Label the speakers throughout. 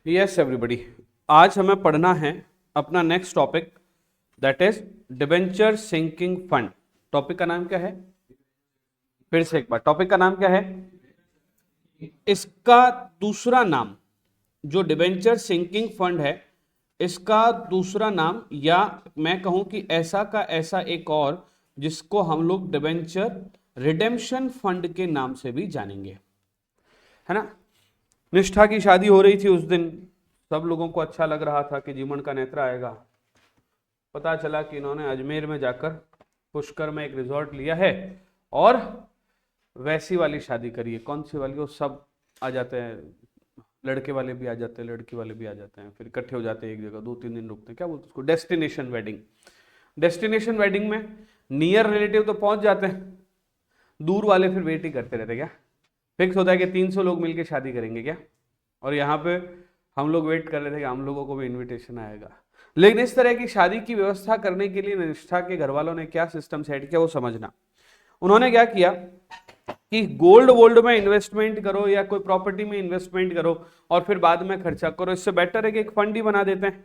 Speaker 1: Yes everybody, आज हमें पढ़ना है अपना next topic, that is debenture sinking fund. Topic का नाम क्या है? फिर से एक बार, टॉपिक का नाम क्या है? इसका दूसरा नाम जो डिबेंचर सिंकिंग फंड है, इसका दूसरा नाम, या मैं कहूं कि ऐसा का ऐसा एक और, जिसको हम लोग डिबेंचर रिडेम्पशन फंड के नाम से भी जानेंगे, है ना। निष्ठा की शादी हो रही थी उस दिन, सब लोगों को अच्छा लग रहा था कि जीवन का नेत्र आएगा। पता चला कि इन्होंने अजमेर में जाकर पुष्कर में एक रिजॉर्ट लिया है और वैसी वाली शादी करी है। कौन सी वाली? वो सब आ जाते हैं, लड़के वाले भी आ जाते हैं, लड़की वाले भी आ जाते हैं, फिर इकट्ठे हो जाते हैं एक जगह, 2-3 दिन रुकते हैं। क्या बोलते हैं उसको? Destination wedding. डेस्टिनेशन वेडिंग में नियर रिलेटिव तो पहुंच जाते हैं, दूर वाले फिर वेट ही करते रहते। क्या फिक्स होता है कि 300 लोग मिलकर शादी करेंगे क्या? और यहाँ पे हम लोग वेट कर रहे थे कि हम लोगों को भी इनविटेशन आएगा। लेकिन इस तरह की शादी की व्यवस्था करने के लिए निष्ठा के घर वालों ने क्या सिस्टम सेट किया वो समझना। उन्होंने क्या किया कि गोल्ड में इन्वेस्टमेंट करो या कोई प्रॉपर्टी में इन्वेस्टमेंट करो और फिर बाद में खर्चा करो, इससे बेटर है कि एक फंड ही बना देते हैं।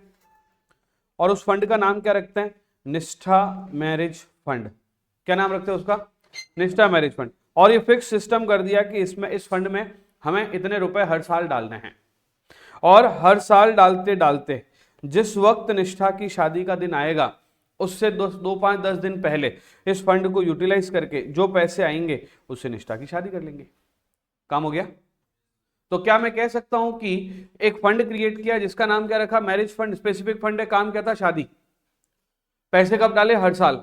Speaker 1: और उस फंड का नाम क्या रखते हैं? निष्ठा मैरिज फंड। क्या नाम रखते हैं उसका? निष्ठा मैरिज फंड। और ये फिक्स सिस्टम कर दिया कि इसमें, इस फंड में हमें इतने रुपए हर साल डालने हैं। और हर साल डालते डालते जिस वक्त निष्ठा की शादी का दिन आएगा उससे 2-5-10 दिन पहले इस फंड को यूटिलाइज करके जो पैसे आएंगे उससे निष्ठा की शादी कर लेंगे। काम हो गया। तो क्या मैं कह सकता हूं कि एक फंड क्रिएट किया जिसका नाम क्या रखा? Marriage fund. स्पेसिफिक फंड है, काम क्या था? शादी। पैसे कब डाले? हर साल।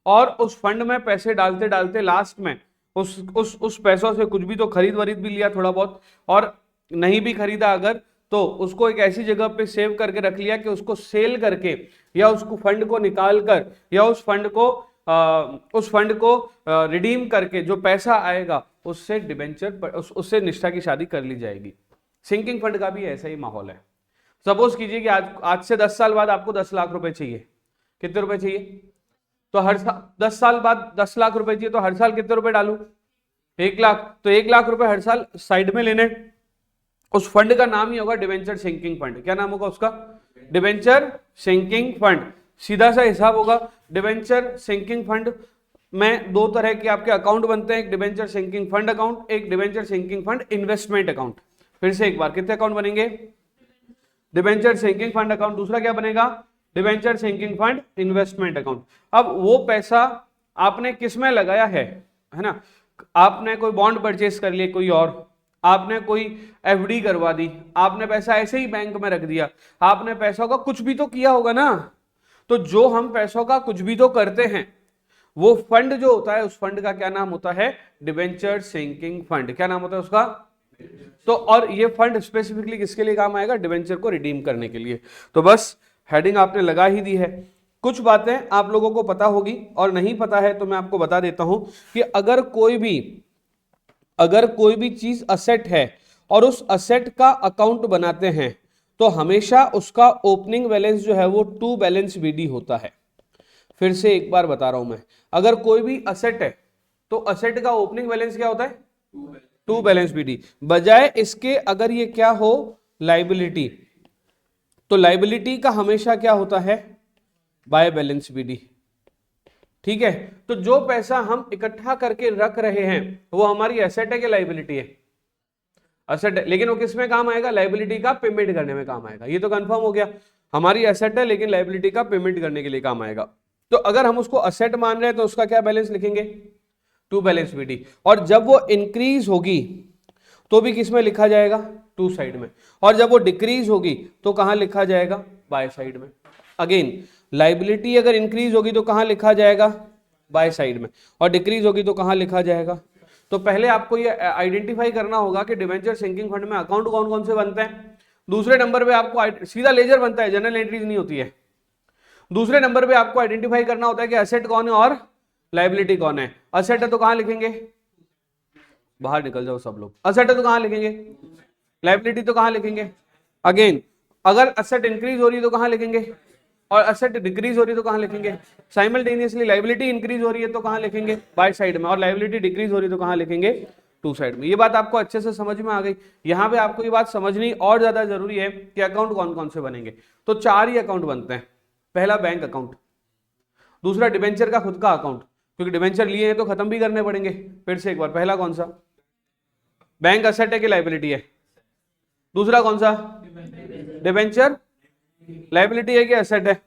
Speaker 1: और उस फंड में पैसे डालते डालते लास्ट में उस पैसों से कुछ भी तो खरीद वरीद भी लिया थोड़ा बहुत, और नहीं भी खरीदा अगर तो उसको एक ऐसी जगह पे सेव करके रख लिया कि उसको सेल करके या उसको फंड को निकाल कर या उस फंड को रिडीम करके जो पैसा आएगा उससे डिबेंचर, उससे निष्ठा की शादी कर ली जाएगी। सिंकिंग फंड का भी ऐसा ही माहौल है। सपोज कीजिए कि आज से 10 साल बाद आपको 10 लाख रुपए चाहिए। कितने रुपए चाहिए? तो हर साल 10 साल बाद 10 लाख रुपए चाहिए, तो हर साल कितने रुपए डालूं? 1 लाख। तो 1 लाख रुपए हर साल साइड में लेने। उस फंड का नाम ही होगा डिबेंचर सिंकिंग फंड। क्या नाम होगा उसका? Debenture sinking fund. सीधा सा हिसाब होगा। डिबेंचर सिंकिंग फंड में 2 तरह के आपके अकाउंट बनते हैं, एक डिबेंचर सिंकिंग फंड अकाउंट, एक debenture sinking fund investment account. फिर से एक बार, कितने अकाउंट बनेंगे? डिबेंचर सिंकिंग फंड अकाउंट, दूसरा क्या बनेगा? Debenture sinking fund investment account. अब वो पैसा आपने किस में लगाया है ना? आपने कोई बॉन्ड परचेस कर लिए, कोई और आपने कोई एफडी करवा दी, आपने पैसा ऐसे ही बैंक में रख दिया, आपने पैसों का कुछ भी तो किया होगा ना। तो जो हम पैसों का कुछ भी तो करते हैं, वो फंड जो होता है उस फंड का क्या नाम होता है? Debenture sinking fund. क्या नाम होता है उसका? तो और ये फंड स्पेसिफिकली किसके लिए काम आएगा? डिबेंचर को रिडीम करने के लिए। तो बस हेडिंग आपने लगा ही दी है। कुछ बातें आप लोगों को पता होगी और नहीं पता है तो मैं आपको बता देता हूं कि अगर कोई भी चीज असेट है और उस असेट का अकाउंट बनाते हैं तो हमेशा उसका ओपनिंग बैलेंस जो है वो 2 बैलेंस बीडी होता है। फिर से एक बार बता रहा हूं मैं, अगर कोई भी असेट है तो असेट का ओपनिंग बैलेंस क्या होता है? 2 बैलेंस बीडी। बजाय इसके अगर ये क्या हो? लाइबिलिटी, तो लाइबिलिटी का हमेशा क्या होता है? By balance BD. ठीक है। तो जो पैसा हम इकट्ठा करके रख रहे हैं वो हमारी एसेट है कि लाइबिलिटी है? एसेट है, लेकिन वो किस में काम आएगा? लाइबिलिटी का पेमेंट करने में काम आएगा। ये तो कंफर्म हो गया, हमारी एसेट है लेकिन लाइबिलिटी का पेमेंट करने के लिए काम आएगा। तो अगर हम उसको एसेट मान रहे हैं तो उसका क्या बैलेंस लिखेंगे? 2 बैलेंस बीडी। और जब वो इंक्रीज होगी तो भी किस में लिखा जाएगा? 2 साइड में। और जब वो डिक्रीज होगी तो कहां लिखा जाएगा? बाय साइड में। अगेन, लाइबिलिटी अगर इंक्रीज होगी तो कहां लिखा जाएगा? बाय साइड में। और डिक्रीज होगी तो कहां लिखा जाएगा? तो पहले आपको ये आइडेंटिफाई करना होगा कि डिबेंचर सिंकिंग फंड में अकाउंट कौन कौन से बनते हैं। दूसरे नंबर पे आपको सीधा लेजर बनता है, जनरल एंट्रीज नहीं होती है। दूसरे नंबर पे आपको आइडेंटिफाई करना होता है कि एसेट कौन है और लाइबिलिटी कौन है। असेट है तो कहां लिखेंगे? बाहर निकल जाओ सब लोग। असेट है तो कहां लिखेंगे? लाइबिलिटी तो कहां लिखेंगे? अगेन, अगर असेट इंक्रीज हो रही है तो कहां लिखेंगे? और असेट डिक्रीज हो रही है तो कहां लिखेंगे? साइमल्टेनियसली लाइबिलिटी इंक्रीज हो रही है तो कहां लिखेंगे? बाय साइड में। और लाइबिलिटी डिक्रीज हो रही है तो कहां लिखेंगे? टू साइड में। ये बात आपको अच्छे से समझ में आ गई। यहां पे आपको ये बात समझनी और ज्यादा जरूरी है कि अकाउंट कौन कौन से बनेंगे। तो 4 ही अकाउंट बनते हैं। पहला बैंक अकाउंट, दूसरा डिबेंचर का खुद का अकाउंट, क्योंकि डिबेंचर लिए हैं तो खत्म भी करने पड़ेंगे। फिर से एक बार, पहला कौन सा? बैंक असेट है कि लाइबिलिटी है? दूसरा कौन सा? डिबेंचर लाइबिलिटी है कि एसेट है?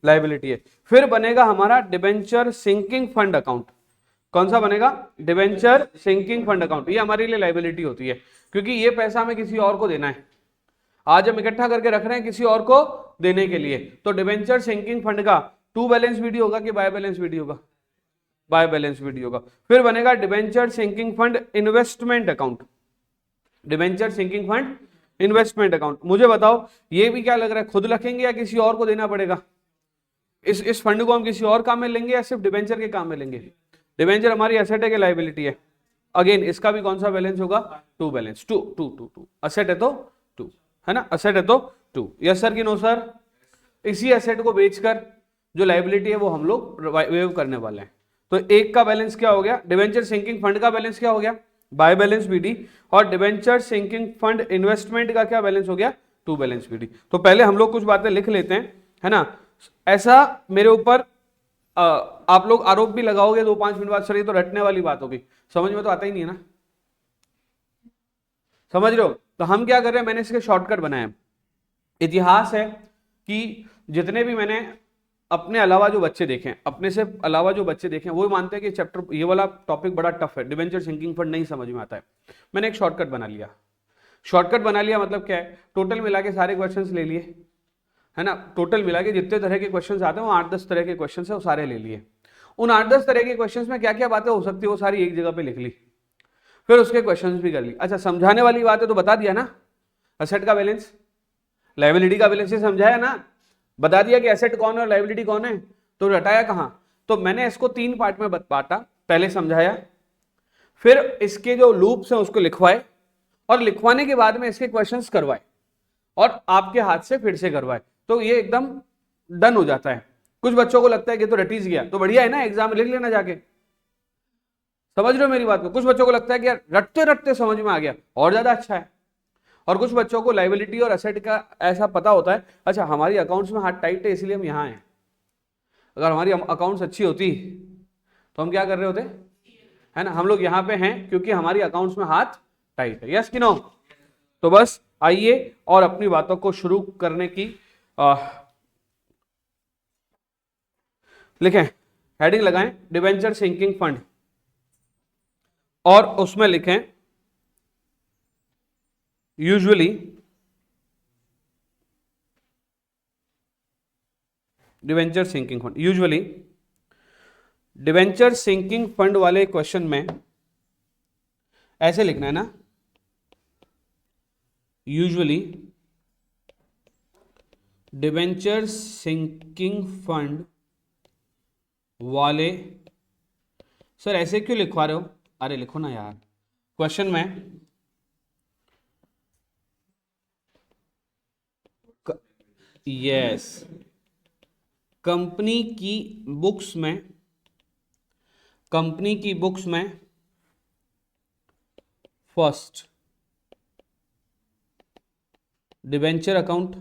Speaker 1: लाइबिलिटी है। फिर बनेगा हमारा डिबेंचर सिंकिंग फंड अकाउंट। कौन सा बनेगा? Debenture sinking fund account. ये हमारे लिए लाइबिलिटी होती है, क्योंकि ये पैसा हमें किसी और को देना है। आज हम इकट्ठा करके रख रहे हैं किसी और को देने के लिए। तो डिबेंचर सिंकिंग फंड का टू बैलेंस विडी होगा कि बाय बैलेंस विडी होगा? बाय बैलेंस विडी होगा। फिर बनेगा debenture sinking fund investment account. Debenture sinking fund investment account. मुझे बताओ ये भी क्या लग रहा है, खुद रखेंगे या किसी और को देना पड़ेगा? इस फंड को हम किसी और काम में लेंगे या सिर्फ डिबेंचर के काम में लेंगे? डिबेंचर हमारी एसेट है कि लाइबिलिटी है? अगेन इसका भी कौन सा बैलेंस होगा? To balance. To to to to asset है तो टू, है ना? एसेट है तो टू। यस सर कि नो सर? इसी एसेट को बेचकर जो लाइबिलिटी है वो हम लोग वेव करने वाले हैं। तो एक का बैलेंस क्या हो गया? डिबेंचर सिंकिंग फंड का बैलेंस क्या हो गया? By balance BD. और डिबेंचर सिंकिंग फंड इन्वेस्टमेंट का क्या बैलेंस हो गया? To balance BD. तो पहले हम लोग कुछ बातें लिख लेते हैं, है ना? ऐसा मेरे ऊपर आप लोग आरोप भी लगाओगे 2-5 मिनट बाद, सर ये तो रटने वाली बात होगी, समझ में तो आता ही नहीं है ना। समझ रहे हो? तो हम क्या कर रहे हैं, मैंने इसके शॉर्टकट बनाए। इतिहास है कि जितने भी मैंने अपने अलावा जो बच्चे देखें, अपने से अलावा जो बच्चे देखें, वो मानते हैं कि चैप्टर ये वाला टॉपिक बड़ा टफ है, डिबेंचर सिंकिंग फंड नहीं समझ में आता है। मैंने एक शॉर्टकट बना लिया। शॉर्टकट बना लिया मतलब क्या है? टोटल मिला के सारे क्वेश्चंस ले लिए, है ना? टोटल मिला के जितने तरह के क्वेश्चंस आते हैं वो 8-10 तरह के क्वेश्चंस है, वो सारे ले लिए। उन 8-10 तरह के क्वेश्चंस में क्या क्या बातें हो सकती है वो सारी एक जगह पे लिख ली, फिर उसके क्वेश्चंस भी कर ली। अच्छा समझाने वाली बात है तो बता दिया ना, एसेट का बैलेंस, लायबिलिटी का बैलेंस ये समझाया ना, बता दिया कि एसेट कौन है और लायबिलिटी कौन है। तो रटाया कहां? तो मैंने इसको 3 पार्ट में बांटा, पहले समझाया, फिर इसके जो लूप्स हैं उसको लिखवाए, और लिखवाने के बाद में इसके क्वेश्चंस करवाए और आपके हाथ से फिर से करवाए। तो ये एकदम डन हो जाता है। कुछ बच्चों को लगता है कि तो रटीज गया, तो बढ़िया है ना, एग्जाम में लिख लेना जाके। समझ रहे हो मेरी बात को? कुछ बच्चों को लगता है कि यार रटते रटते समझ में आ गया, और ज्यादा अच्छा है। और कुछ बच्चों को लायबिलिटी और एसेट का ऐसा पता होता है, अच्छा हमारी अकाउंट्स में हाथ टाइट है इसलिए हम यहाँ हैं। अगर हमारी अकाउंट्स अच्छी होती तो हम क्या कर रहे होते, है ना? हम लोग यहाँ पे हैं क्योंकि हमारी अकाउंट्स में हाथ टाइट है। यस कि नो? तो बस आइए और अपनी बातों को शुरू करने की लिखें, हेडिंग लगाएं डिबेंचर सिंकिंग फंड, और उसमें लिखें usually debenture sinking fund. Usually debenture sinking fund वाले क्वेश्चन में ऐसे लिखना है ना, यूजुअली डिबेंचर सिंकिंग फंड वाले, सर ऐसे क्यों लिखवा रहे हो? अरे लिखो ना यार, क्वेश्चन में यस, कंपनी की बुक्स में, कंपनी की बुक्स में first debenture account,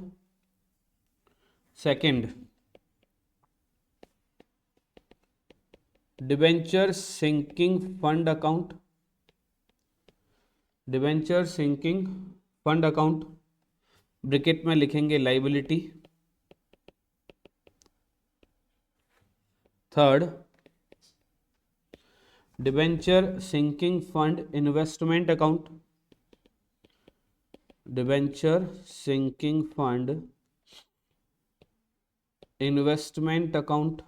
Speaker 1: second debenture sinking fund account, debenture sinking fund account, bracket में लिखेंगे liability, third debenture sinking fund investment account, debenture sinking fund investment account,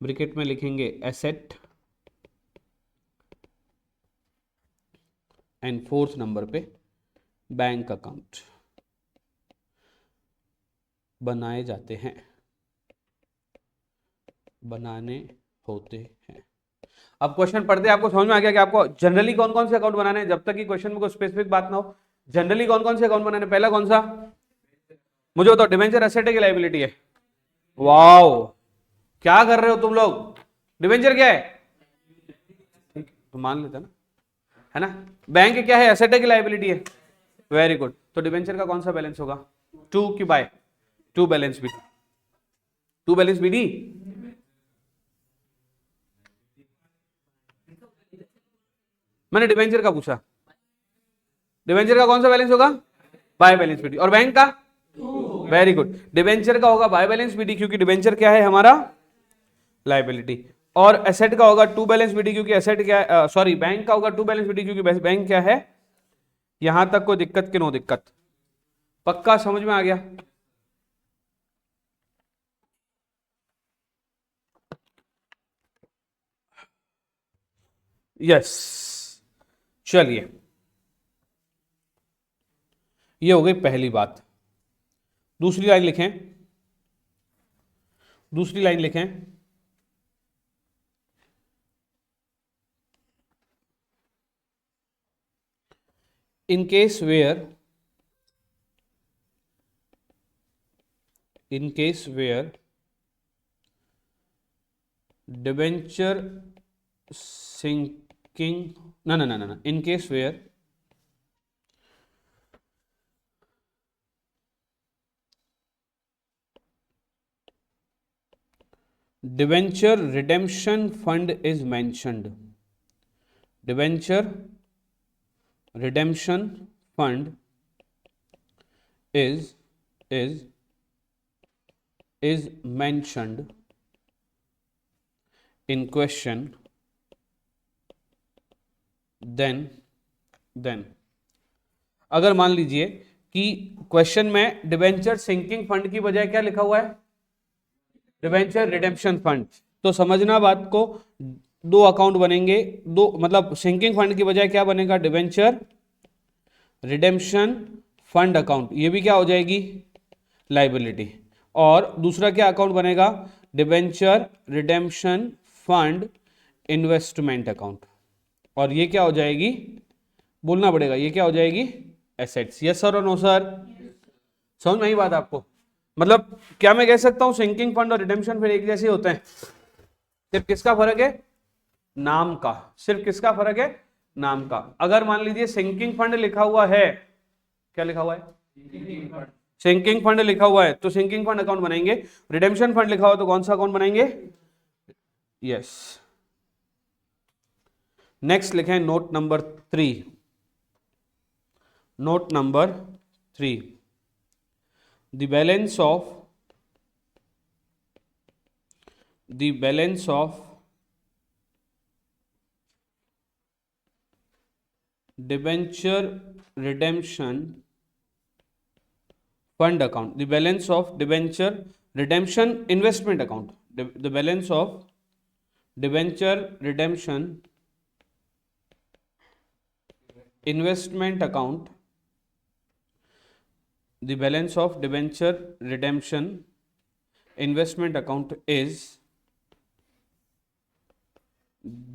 Speaker 1: bracket में लिखेंगे asset, and fourth number पे bank account बनाए जाते हैं, बनाने होते हैं। अब क्वेश्चन पढ़ते आपको समझ में आ गया कि आपको जनरली कौन कौन से अकाउंट बनाने हैं, जब तक कि क्वेश्चन में कोई स्पेसिफिक बात ना हो। जनरली कौन कौन से अकाउंट बनाने? पहला कौन सा? मुझे बताओ, डिबेंचर एसेट है कि लायबिलिटी है? वाओ, क्या कर रहे हो तुम लोग? डिबेंचर क्या है, तो मान लेते हैं ना, है ना। बैंक क्या है, एसेट है कि लायबिलिटी है, वेरी गुड। तो डिबेंचर का कौन सा बैलेंस होगा, टू की by to balance B, to balance B D. मैंने डिबेंचर का पूछा, डिबेंचर का कौन सा बैलेंस होगा, बाय बैलेंस बी डी। और बैंक का, वेरी गुड, डिबेंचर का होगा बाय बैलेंस बी डी, क्योंकि डिबेंचर क्या है हमारा, लायबिलिटी। और एसेट का होगा टू बैलेंस बी डी, क्योंकि एसेट क्या है, सॉरी बैंक का होगा टू बैलेंस बी डी, क्योंकि बैंक क्या है, यहां तक कोई दिक्कत कि नो दिक्कत, पक्का समझ में आ गया। यस, चलिए, ये हो गई पहली बात। दूसरी लाइन लिखें, दूसरी लाइन लिखें, in case where debenture sinking, no, in case where debenture redemption fund is mentioned, debenture redemption fund is mentioned in question, then अगर मान लीजिए कि क्वेश्चन में डिबेंचर सिंकिंग फंड की बजाय क्या लिखा हुआ है, डिबेंचर रिडेम्पशन फंड, तो समझना बात को, दो अकाउंट बनेंगे, दो मतलब सिंकिंग फंड की बजाय क्या बनेगा, डिबेंचर रिडेम्पशन फंड अकाउंट, ये भी क्या हो जाएगी, लायबिलिटी। और दूसरा क्या अकाउंट बनेगा, debenture redemption fund investment account, और ये क्या हो जाएगी, बोलना पड़ेगा, ये क्या हो जाएगी, एसेट्स। यस सर और नो सर, समझ में आई बात आपको। मतलब क्या मैं कह सकता हूं सिंकिंग फंड और रिडेम्पशन फिर एक जैसे होते हैं, सिर्फ किसका फर्क है, नाम का, सिर्फ किसका फर्क है, नाम का। अगर मान लीजिए सिंकिंग फंड लिखा हुआ है, क्या लिखा हुआ है, सिंकिंग फंड लिखा हुआ है तो सिंकिंग फंड अकाउंट बनाएंगे, रिडेम्पशन फंड लिखा हुआ तो कौन सा अकाउंट बनाएंगे, यस। नेक्स्ट लिखें note number 3, note number 3, the balance of debenture redemption fund account, the balance of debenture redemption investment account, the balance of debenture redemption investment account, the balance of debenture redemption investment account is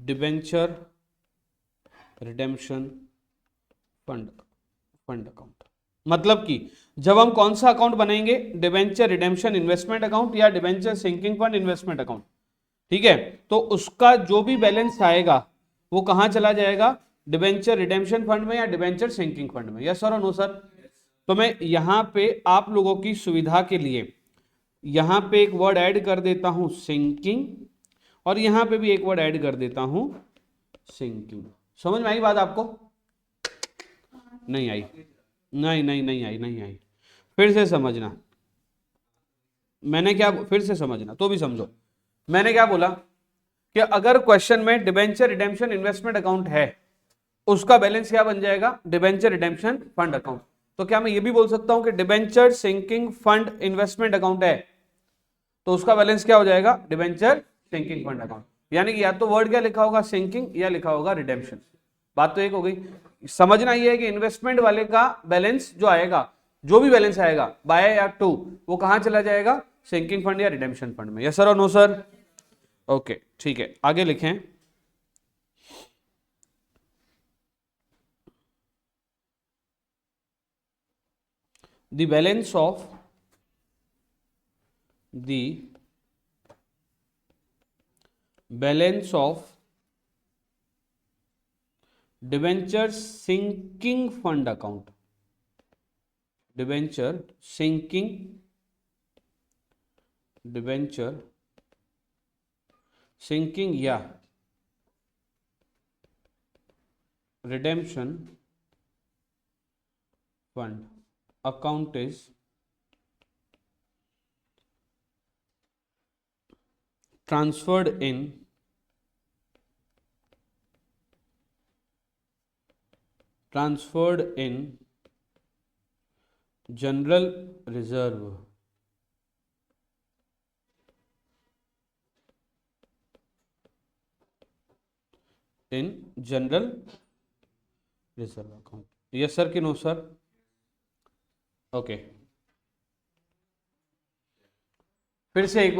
Speaker 1: debenture redemption fund account. मतलब कि जब हम कौन सा account बनाएंगे, debenture redemption investment account या debenture sinking fund investment account, ठीक है, तो उसका जो भी बैलेंस आएगा वो कहां चला जाएगा, डिबेंचर रिडेम्पशन फंड में या डिबेंचर सिंकिंग फंड में। यस सर और नो सर। तो मैं यहां पे आप लोगों की सुविधा के लिए यहां पे एक वर्ड ऐड कर देता हूं सिंकिंग, और यहां पे भी एक वर्ड ऐड कर देता हूं सिंकिंग। समझ में आई बात आपको, नहीं आई, नहीं आई, फिर से समझना, मैंने क्या, फिर से समझना तो भी समझो, मैंने क्या बोला कि अगर क्वेश्चन में डिबेंचर रिडेम्पशन इन्वेस्टमेंट अकाउंट है, उसका बैलेंस क्या बन जाएगा, डिबेंचर रिडेम्पशन फंड अकाउंट। तो क्या मैं ये भी बोल सकता हूं कि debenture sinking fund investment account है, तो उसका बैलेंस क्या हो जाएगा, डिबेंचर सिंकिंग फंड अकाउंट। यानी कि या तो वर्ड क्या लिखा होगा, सिंकिंग, या लिखा होगा रिडेम्पशन। बात तो एक हो गई। समझना यह है कि इन्वेस्टमेंट वाले का बैलेंस जो आएगा, जो भी बैलेंस आएगा बाय या टू, वो कहां चला जाएगा, सिंकिंग फंड या रिडेम्पशन फंड में। यस सर और नो सर, ओके ठीक है, आगे लिखें, the balance of the balance of debenture sinking fund account, debenture sinking, debenture sinking या redemption fund account is transferred in general reserve, in general reserve account. Yes sir कि no sir? Okay, फिर से एक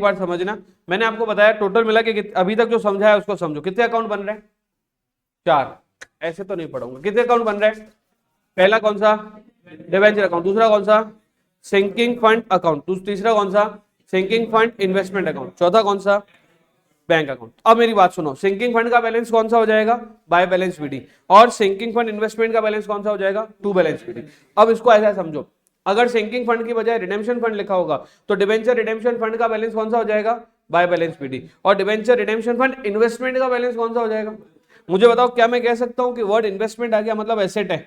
Speaker 1: बार समझना। मैंने आपको बताया total मिला के अभी तक जो समझा है उसको समझो। कितने अकाउंट बन रहे हैं? 4। ऐसे तो नहीं पढ़ूंगा। कितने अकाउंट बन रहे हैं? पहला कौन सा? Debenture account. दूसरा कौन सा? Sinking fund account. तीसरा कौन सा? Sinking fund investment account. चौथा कौन सा? Bank account. अब मेरी बात सुनो, सिंकिंग फंड का बैलेंस कौन सा हो जाएगा? By balance PD. और सिंकिंग फंड इन्वेस्टमेंट का बैलेंस कौन सा हो जाएगा? To balance PD. अब इसको ऐसा समझो, अगर सिंकिंग फंड की बजाय रिडेम्पशन फंड लिखा होगा तो डिबेंचर रिडेम्पशन फंड का बैलेंस कौन सा हो जाएगा? By balance PD. और डिबेंचर रिडेम्पशन फंड इन्वेस्टमेंट का बैलेंस कौन सा हो जाएगा? मुझे बताओ, क्या मैं कह सकता हूं कि वर्ड इन्वेस्टमेंट आ गया मतलब एसेट है?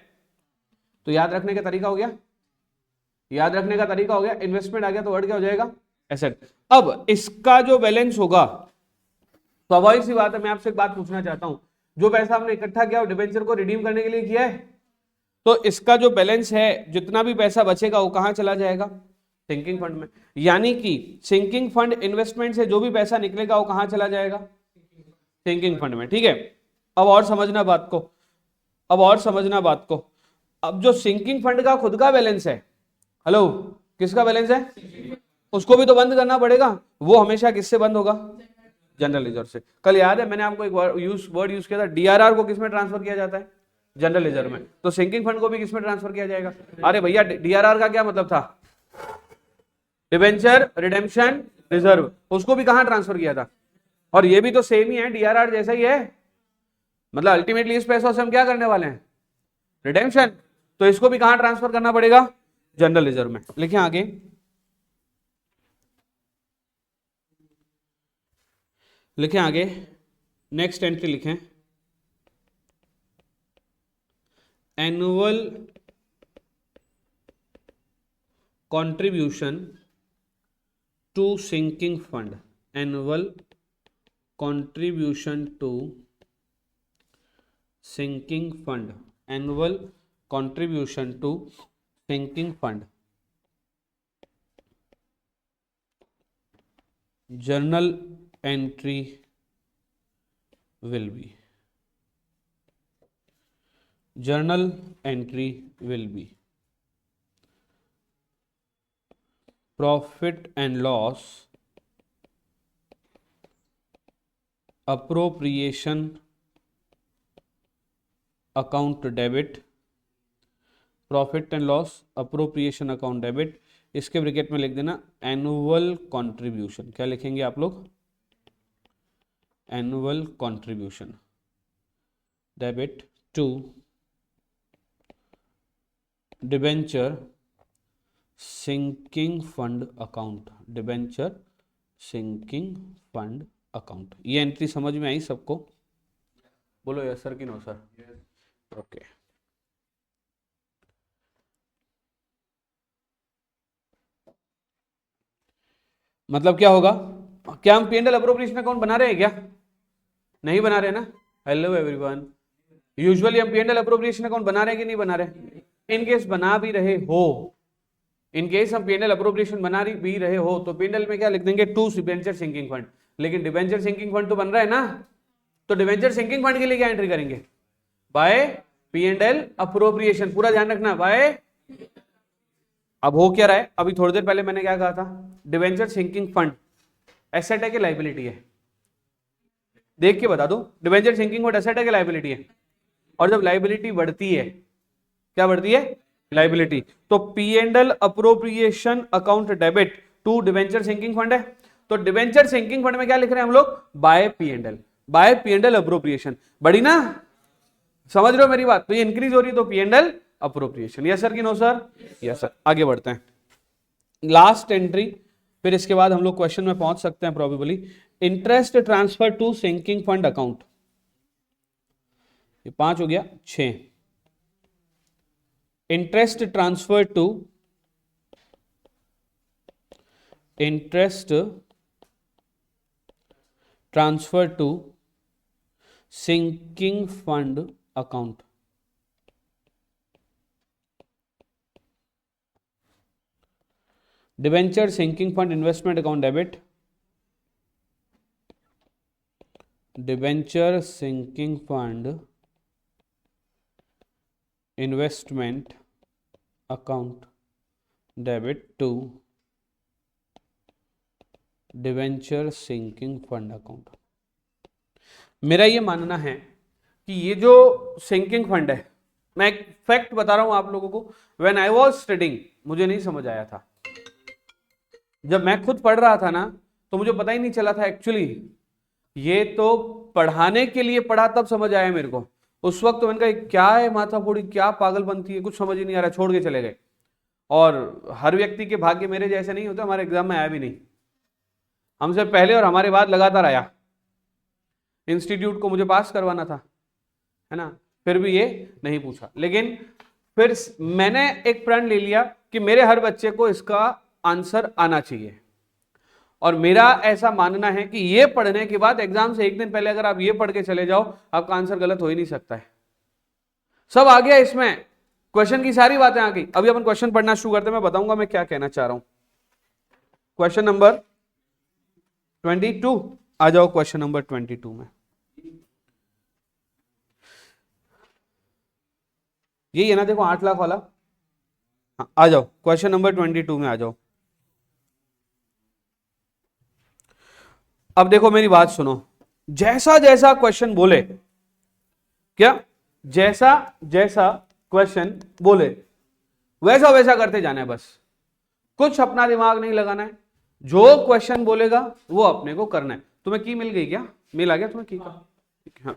Speaker 1: तो याद रखने का तरीका हो गया, इन्वेस्टमेंट आ गया तो वर्ड क्या हो जाएगा? एसेट। अब इसका जो बैलेंस होगा, स्वाभाविक सी बात है, मैं आपसे एक बात पूछना चाहता हूं, जो पैसा हमने इकट्ठा किया वो डिबेंचर को रिडीम करने के लिए किया है, तो इसका जो बैलेंस है, जितना भी पैसा बचेगा वो कहां चला जाएगा? सिंकिंग फंड में। यानी कि सिंकिंग फंड इन्वेस्टमेंट से जो भी पैसा निकलेगा वो कहां चला जाएगा? सिंकिंग फंड में। ठीक है, अब और समझना बात को। अब जो सिंकिंग फंड का खुद का बैलेंस है, हेलो, किसका बैलेंस है? उसको भी तो बंद करना पड़ेगा। वो हमेशा किससे बंद होगा? जनरल रिजर्व से। कल याद है मैंने आपको एक वर्ड यूज किया था, डीआरआर को किसमें ट्रांसफर किया जाता है? जनरल रिजर्व में। तो सिंकिंग फंड को भी किसमें ट्रांसफर किया जाएगा? अरे भैया, डीआरआर का क्या मतलब था? Debenture redemption reserve. उसको भी कहां ट्रांसफर किया था? और ये भी तो सेम ही है, डीआरआर जैसा ही है। मतलब अल्टीमेटली इस पैसों से हम क्या करने वाले हैं? रिडेम्पशन। तो इसको भी कहां ट्रांसफर करना पड़ेगा? जनरल रिजर्व में। लिखें आगे, नेक्स्ट एंट्री लिखें, annual contribution to sinking fund, annual contribution to sinking fund, annual contribution to sinking fund, journal entry will be profit and loss appropriation account debit, profit and loss appropriation account debit. इसके bracket में लिख देना annual contribution. क्या लिखेंगे आप लोग? Annual contribution debit to debenture sinking fund account, debenture sinking fund account. ये entry समझ में आई सबको? बोलो यस सर कि नो सर? ओके। मतलब क्या होगा? क्या हम P&L अप्रोप्रिएशन अकाउंट बना रहे हैं क्या? नहीं बना रहे ना? हेलो एवरीवन, यूजुअली हम P&L अप्रोप्रिएशन अकाउंट बना रहे हैं कि नहीं बना रहे? इन केस बना भी रहे हो, इन केस हम P&L अप्रोप्रिएशन बना भी रहे हो तो P&L में क्या लिख देंगे? To debenture sinking fund. लेकिन डिबेंचर सिंकिंग फंड तो बन रहा है ना, तो डिबेंचर सिंकिंग फंड के लिए क्या एंट्री करेंगे? By P&L appropriation. पूरा ध्यान रखना, बाय। अब हो क्या रहा है? अभी थोड़ी देर पहले मैंने क्या कहा था? डिबेंचर सिंकिंग फंड एसेट है कि लायबिलिटी है? देख के बता दो, डिबेंचर सिंकिंग फंड एसेट है कि लायबिलिटी है? और जब लायबिलिटी बढ़ती है, क्या बढ़ती है? लायबिलिटी। तो P&L appropriation account debit to debenture sinking fund है। तो डिबेंचर सिंकिंग फंड में क्या लिख रहे हैं हम लोग? By P and L, by P and L appropriation. बड़ी ना, समझ रहे हो मेरी बात? तो ये इंक्रीज हो रही है तो P and L appropriation. Yes sir कि नो सर? Yes sir. आगे बढ़ते हैं, लास्ट एंट्री, फिर इसके बाद हम लोग क्वेश्चन में पहुंच सकते हैं probably. Interest transfer to sinking fund account, ये 5 हो गया। 6, interest transfer to, interest transfer to sinking fund account. Debenture sinking fund investment account debit, debenture sinking fund investment account debit to debenture sinking fund account. मेरा ये मानना है कि ये जो सिंकिंग फंड है, मैं एक फैक्ट बता रहा हूं आप लोगों को, व्हेन आई वाज स्टडिंग मुझे नहीं समझ आया था। जब मैं खुद पढ़ रहा था ना तो मुझे पता ही नहीं चला था एक्चुअली, ये तो पढ़ाने के लिए पढ़ा तब समझ आया मेरे को। उस वक्त तो मैंने कहा क्या है माथाफोड़ी, क्या पागलपंती है, कुछ समझ ही नहीं आ रहा, छोड़ के चले गए। और हर व्यक्ति के भाग्य मेरे जैसे नहीं होते, हमारे एग्जाम में आया भी नहीं, हमसे पहले और हमारे बाद लगातार आया। इंस्टीट्यूट को मुझे पास करवाना था, है ना, फिर भी ये नहीं पूछा। लेकिन फिर मैंने एक प्रण ले लिया कि मेरे हर बच्चे को इसका आंसर आना चाहिए। और मेरा ऐसा मानना है कि ये पढ़ने के बाद एग्जाम से एक दिन पहले अगर आप ये पढ़ के चले जाओ, आपका आंसर गलत हो ही नहीं सकता है। सब आ गया इसमें, क्वेश्चन की सारी बातें आ गई। अभी अपन क्वेश्चन पढ़ना शुरू करते हैं, मैं बताऊंगा मैं क्या कहना चाह रहा हूं। क्वेश्चन नंबर 22 आ जाओ, क्वेश्चन नंबर 22 में यही है ना, देखो 8 लाख वाला। हाँ, आ जाओ क्वेश्चन नंबर 22 में आ जाओ। अब देखो मेरी बात सुनो, जैसा जैसा क्वेश्चन बोले, क्या जैसा जैसा क्वेश्चन बोले वैसा वैसा करते जाना है, बस कुछ अपना दिमाग नहीं लगाना है। जो क्वेश्चन बोलेगा वो अपने को करना है। तुम्हें की मिल गई क्या? मेल आ गया तुम्हें की का? हाँ,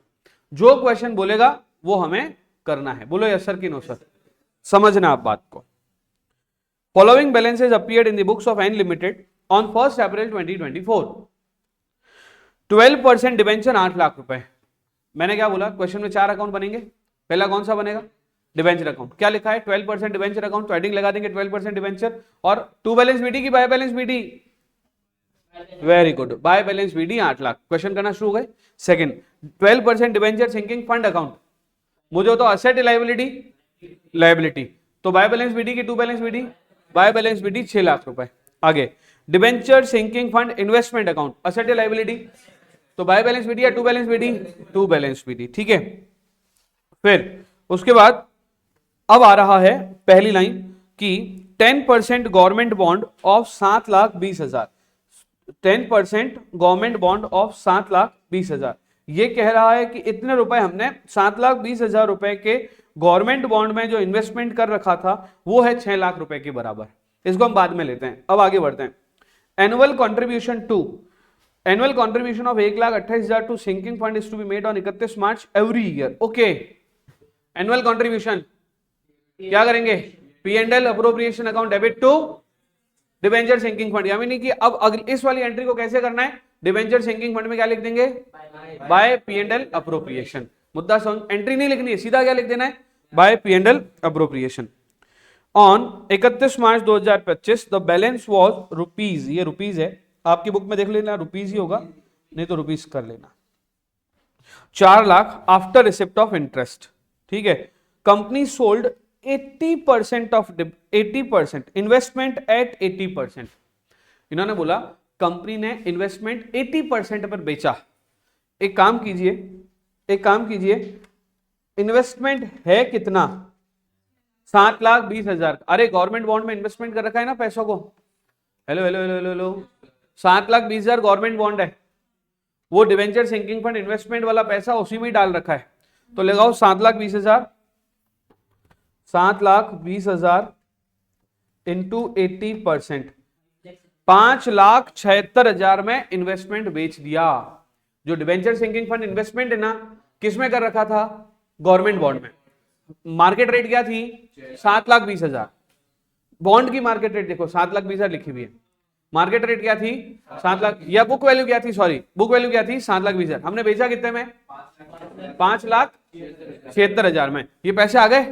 Speaker 1: जो क्वेश्चन बोलेगा वो हमें करना है। बोलो यस सर कि नो सर? समझना आप बात को। Following balances appeared in the books of N limited on 1 April 2024। 12% debenture 8 lakh रुपए। मैंने क्या बोला, क्वेश्चन में 4 अकाउंट बनेंगे, पहला कौन सा बनेगा? Debenture account. क्या लिखा है? 12% डिबेंचर अकाउंट, तो हेडिंग लगा देंगे 12% डिबेंचर। और टू बैलेंस बीडी की by balance BD? Very good, by balance BD 8 lakh. Question करना शुरू हो गए। Second, 12% debenture sinking fund account, मुझे तो असेट लायबिलिटी लायबिलिटी, तो बाय बैलेंस बीडी की to balance BD? By balance BD 6 lakh रुपए। आगे, debenture sinking fund investment account, asset liability, तो बाय बैलेंस बीडी या to balance BD? To balance BD, ठीक है। फिर उसके बाद अब आ रहा है पहली लाइन कि 10% government bond of 7,20,000, 10% government bond of 7,20,000। ये कह रहा है कि इतने रुपए हमने 7,20,000 रुपए के गवर्नमेंट बॉन्ड में जो इन्वेस्टमेंट कर रखा था वो है 6 लाख रुपए के बराबर। इसको हम बाद में लेते हैं, अब आगे बढ़ते हैं। Annual contribution to, annual contribution of 1,28,000 to sinking fund is to be made on 31 March every year. Okay, annual contribution क्या करेंगे? P and L appropriation account debit to debenture sinking fund. यानी कि अब अगली इस वाली एंट्री को कैसे करना है? डिबेंचर सिंकिंग फंड में क्या लिख देंगे? By P and L appropriation. मुद्दा एंट्री नहीं लिखनी है, सीधा क्या लिख देना है? By P and L appropriation. On 31 March 2025 the balance was rupees, ये रुपीज है, आपकी बुक में देख लेना रुपीज ही होगा, नहीं तो रुपीज कर लेना, 4 lakh after receipt of interest. ठीक है, company sold 80% of 80% investment at 80%। इन्होंने बोला कंपनी ने इन्वेस्टमेंट 80% पर बेचा। एक काम कीजिए, एक काम कीजिए, इन्वेस्टमेंट है कितना? 7,20,000। अरे गवर्नमेंट बॉन्ड में इन्वेस्टमेंट कर रखा है ना पैसों को। Hello hello hello hello hello, 7,20,000 government bond है, वो डिवेंचर सिंकिंग फंड इन्वेस्टमेंट वाला पैसा उसी में डाल रखा है। तो लगाओ 7,20,000, 7,20,000 इंटू 80%, 5,76,000 में इन्वेस्टमेंट बेच दिया। जो डिबेंचर सिंकिंग फंड इन्वेस्टमेंट है ना, किसमें कर रखा था? गवर्नमेंट बॉन्ड में। मार्केट रेट क्या थी? 7,20,000। बॉन्ड की मार्केट रेट देखो 7,20,000 लिखी हुई है। मार्केट रेट क्या थी? 7 लाख। या बुक वैल्यू क्या थी? सॉरी, बुक वैल्यू क्या थी? 7,20,000। हमने बेचा कितने में? 5,76,000 में। ये पैसे आ गए।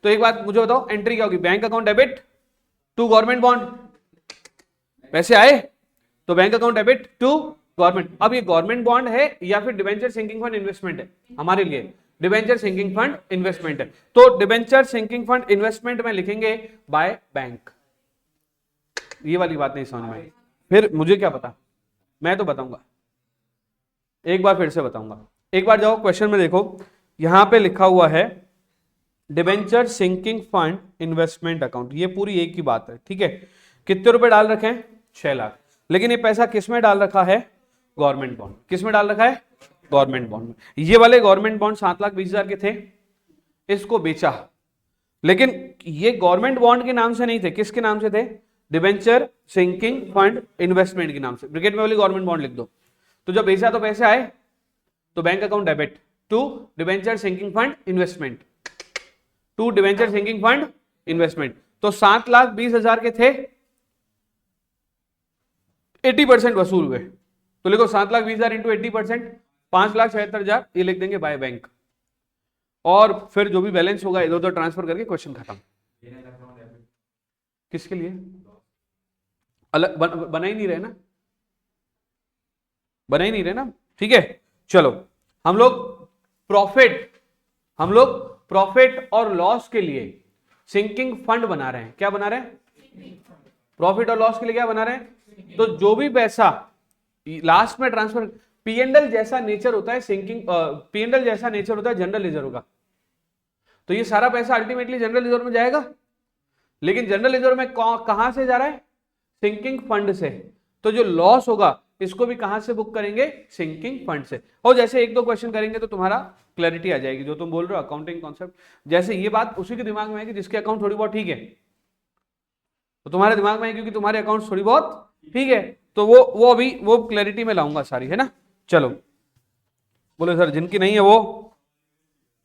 Speaker 1: तो एक बात मुझे बताओ, एंट्री क्या होगी? Bank account debit to government bond. पैसे आए तो bank account debit to government. अब ये गवर्नमेंट बॉन्ड है या फिर डिबेंचर सिंकिंग फंड इन्वेस्टमेंट है? हमारे लिए डिबेंचर सिंकिंग फंड इन्वेस्टमेंट है। तो डिबेंचर सिंकिंग फंड इन्वेस्टमेंट में लिखेंगे बाय बैंक। ये वाली बात नहीं समझ में आई? फिर मुझे क्या पता, मैं तो बताऊंगा, एक बार फिर से बताऊंगा। एक बार जाओ क्वेश्चन में देखो, यहां पे लिखा हुआ है debenture sinking fund investment account. ये पूरी एक ही बात है, ठीक है। कितने रुपए डाल रखे हैं? 6 लाख। लेकिन ये पैसा किस में डाल रखा है? Government bond. किस में डाल रखा है? गवर्नमेंट बॉन्ड में। ये वाले गवर्नमेंट बॉन्ड 7,20,000 के थे, इसको बेचा। लेकिन ये गवर्नमेंट बॉन्ड के नाम से नहीं थे, किसके नाम से थे? डिबेंचर सिंकिंग फंड इन्वेस्टमेंट के नाम से। ब्रैकेट में वाली गवर्नमेंट बॉन्ड लिख दो। तो जब बेचा तो पैसे आए, तो bank account debit to debenture sinking fund investment, to debenture sinking fund investment. तो 7,20,000 के थे, 80% वसूल हुए। तो लिखो 7,20,000 इंटू 80%, 5,76,000। ये लिख देंगे बाय बैंक। और फिर जो भी बैलेंस होगा इधर उधर ट्रांसफर करके क्वेश्चन खत्म। किसके लिए? अलग बना ही नहीं रहे ना, बना ही नहीं रहे ना, ठीक है। चलो हम लोग प्रॉफिट और लॉस के लिए सिंकिंग फंड बना रहे हैं। क्या बना रहे हैं? प्रॉफिट और लॉस के लिए क्या बना रहे हैं? तो जो भी पैसा लास्ट में ट्रांसफर, पीएनएल जैसा नेचर होता है सिंकिंग, पीएनएल जैसा नेचर होता है जनरल रिजर्व का। तो ये सारा पैसा अल्टीमेटली जनरल रिजर्व में जाएगा। लेकिन जनरल रिजर्व में कहां से जा रहा है? सिंकिंग फंड से। तो जो लॉस होगा इसको भी कहां से बुक करेंगे? सिंकिंग फंड से। और जैसे एक दो क्वेश्चन करेंगे तो तुम्हारा क्लैरिटी आ जाएगी। जो तुम बोल रहे हो अकाउंटिंग कॉन्सेप्ट, जैसे ये बात उसी के दिमाग में है कि जिसके अकाउंट थोड़ी बहुत ठीक है, तो तुम्हारे दिमाग में है क्योंकि तुम्हारे अकाउंट थोड़ी बहुत ठीक है। तो वो अभी वो क्लैरिटी में लाऊंगा सारी, है ना। चलो बोले सर जिनकी नहीं है वो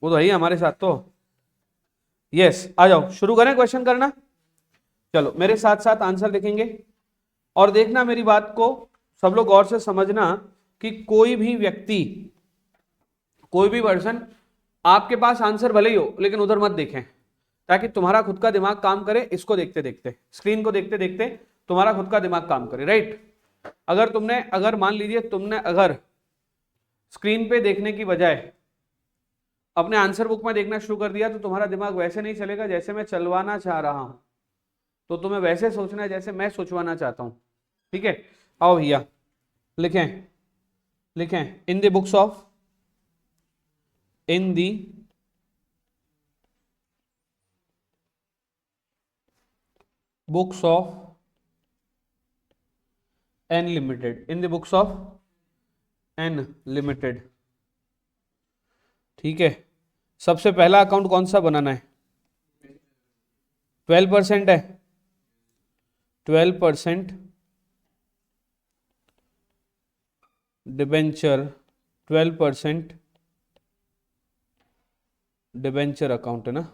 Speaker 1: तो है ही हमारे साथ। तो यस, आ जाओ शुरू करें क्वेश्चन करना। चलो मेरे साथ साथ आंसर लिखेंगे और देखना मेरी बात को सब लोग गौर से समझना कि कोई भी व्यक्ति, कोई भी पर्सन आपके पास आंसर भले ही हो लेकिन उधर मत देखें, ताकि तुम्हारा खुद का दिमाग काम करे। इसको देखते देखते, स्क्रीन को देखते देखते तुम्हारा खुद का दिमाग काम करे, राइट। अगर मान लीजिए तुमने अगर स्क्रीन पे देखने की बजाय अपने आंसर बुक में देखना शुरू कर दिया तो तुम्हारा दिमाग वैसे नहीं चलेगा जैसे मैं चलवाना चाह रहा हूं। तो तुम्हें वैसे सोचना है जैसे मैं सोचवाना चाहता हूं, ठीक है। आओ भैया लिखें in the books of, in the books of N limited, in the books of N limited, ठीक है। सबसे पहला अकाउंट कौन सा बनाना है? 12% है, 12% डिबेंचर, 12% डिबेंचर अकाउंट है ना।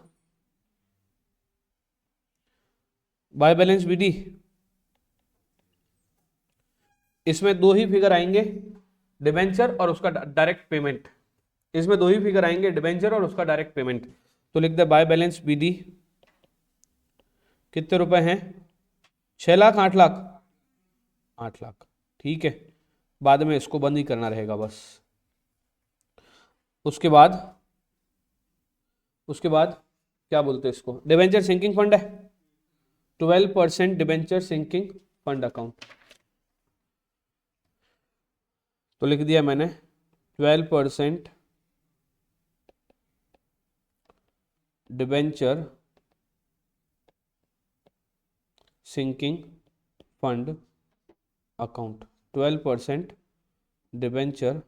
Speaker 1: बाय बैलेंस बीडी, इसमें दो ही फिगर आएंगे, डिबेंचर और उसका डायरेक्ट पेमेंट। इसमें दो ही फिगर आएंगे, डिबेंचर और उसका डायरेक्ट पेमेंट। तो लिख दे बाय बैलेंस बीडी। कितने रुपए हैं? 6 लाख, 8 लाख, 8 लाख, ठीक है। बाद में इसको बंद ही करना रहेगा बस। उसके बाद क्या बोलते हैं इसको? डिबेंचर सिंकिंग फंड है, 12% डिबेंचर सिंकिंग फंड अकाउंट। तो लिख दिया मैंने 12% debenture sinking fund account, 12% debenture.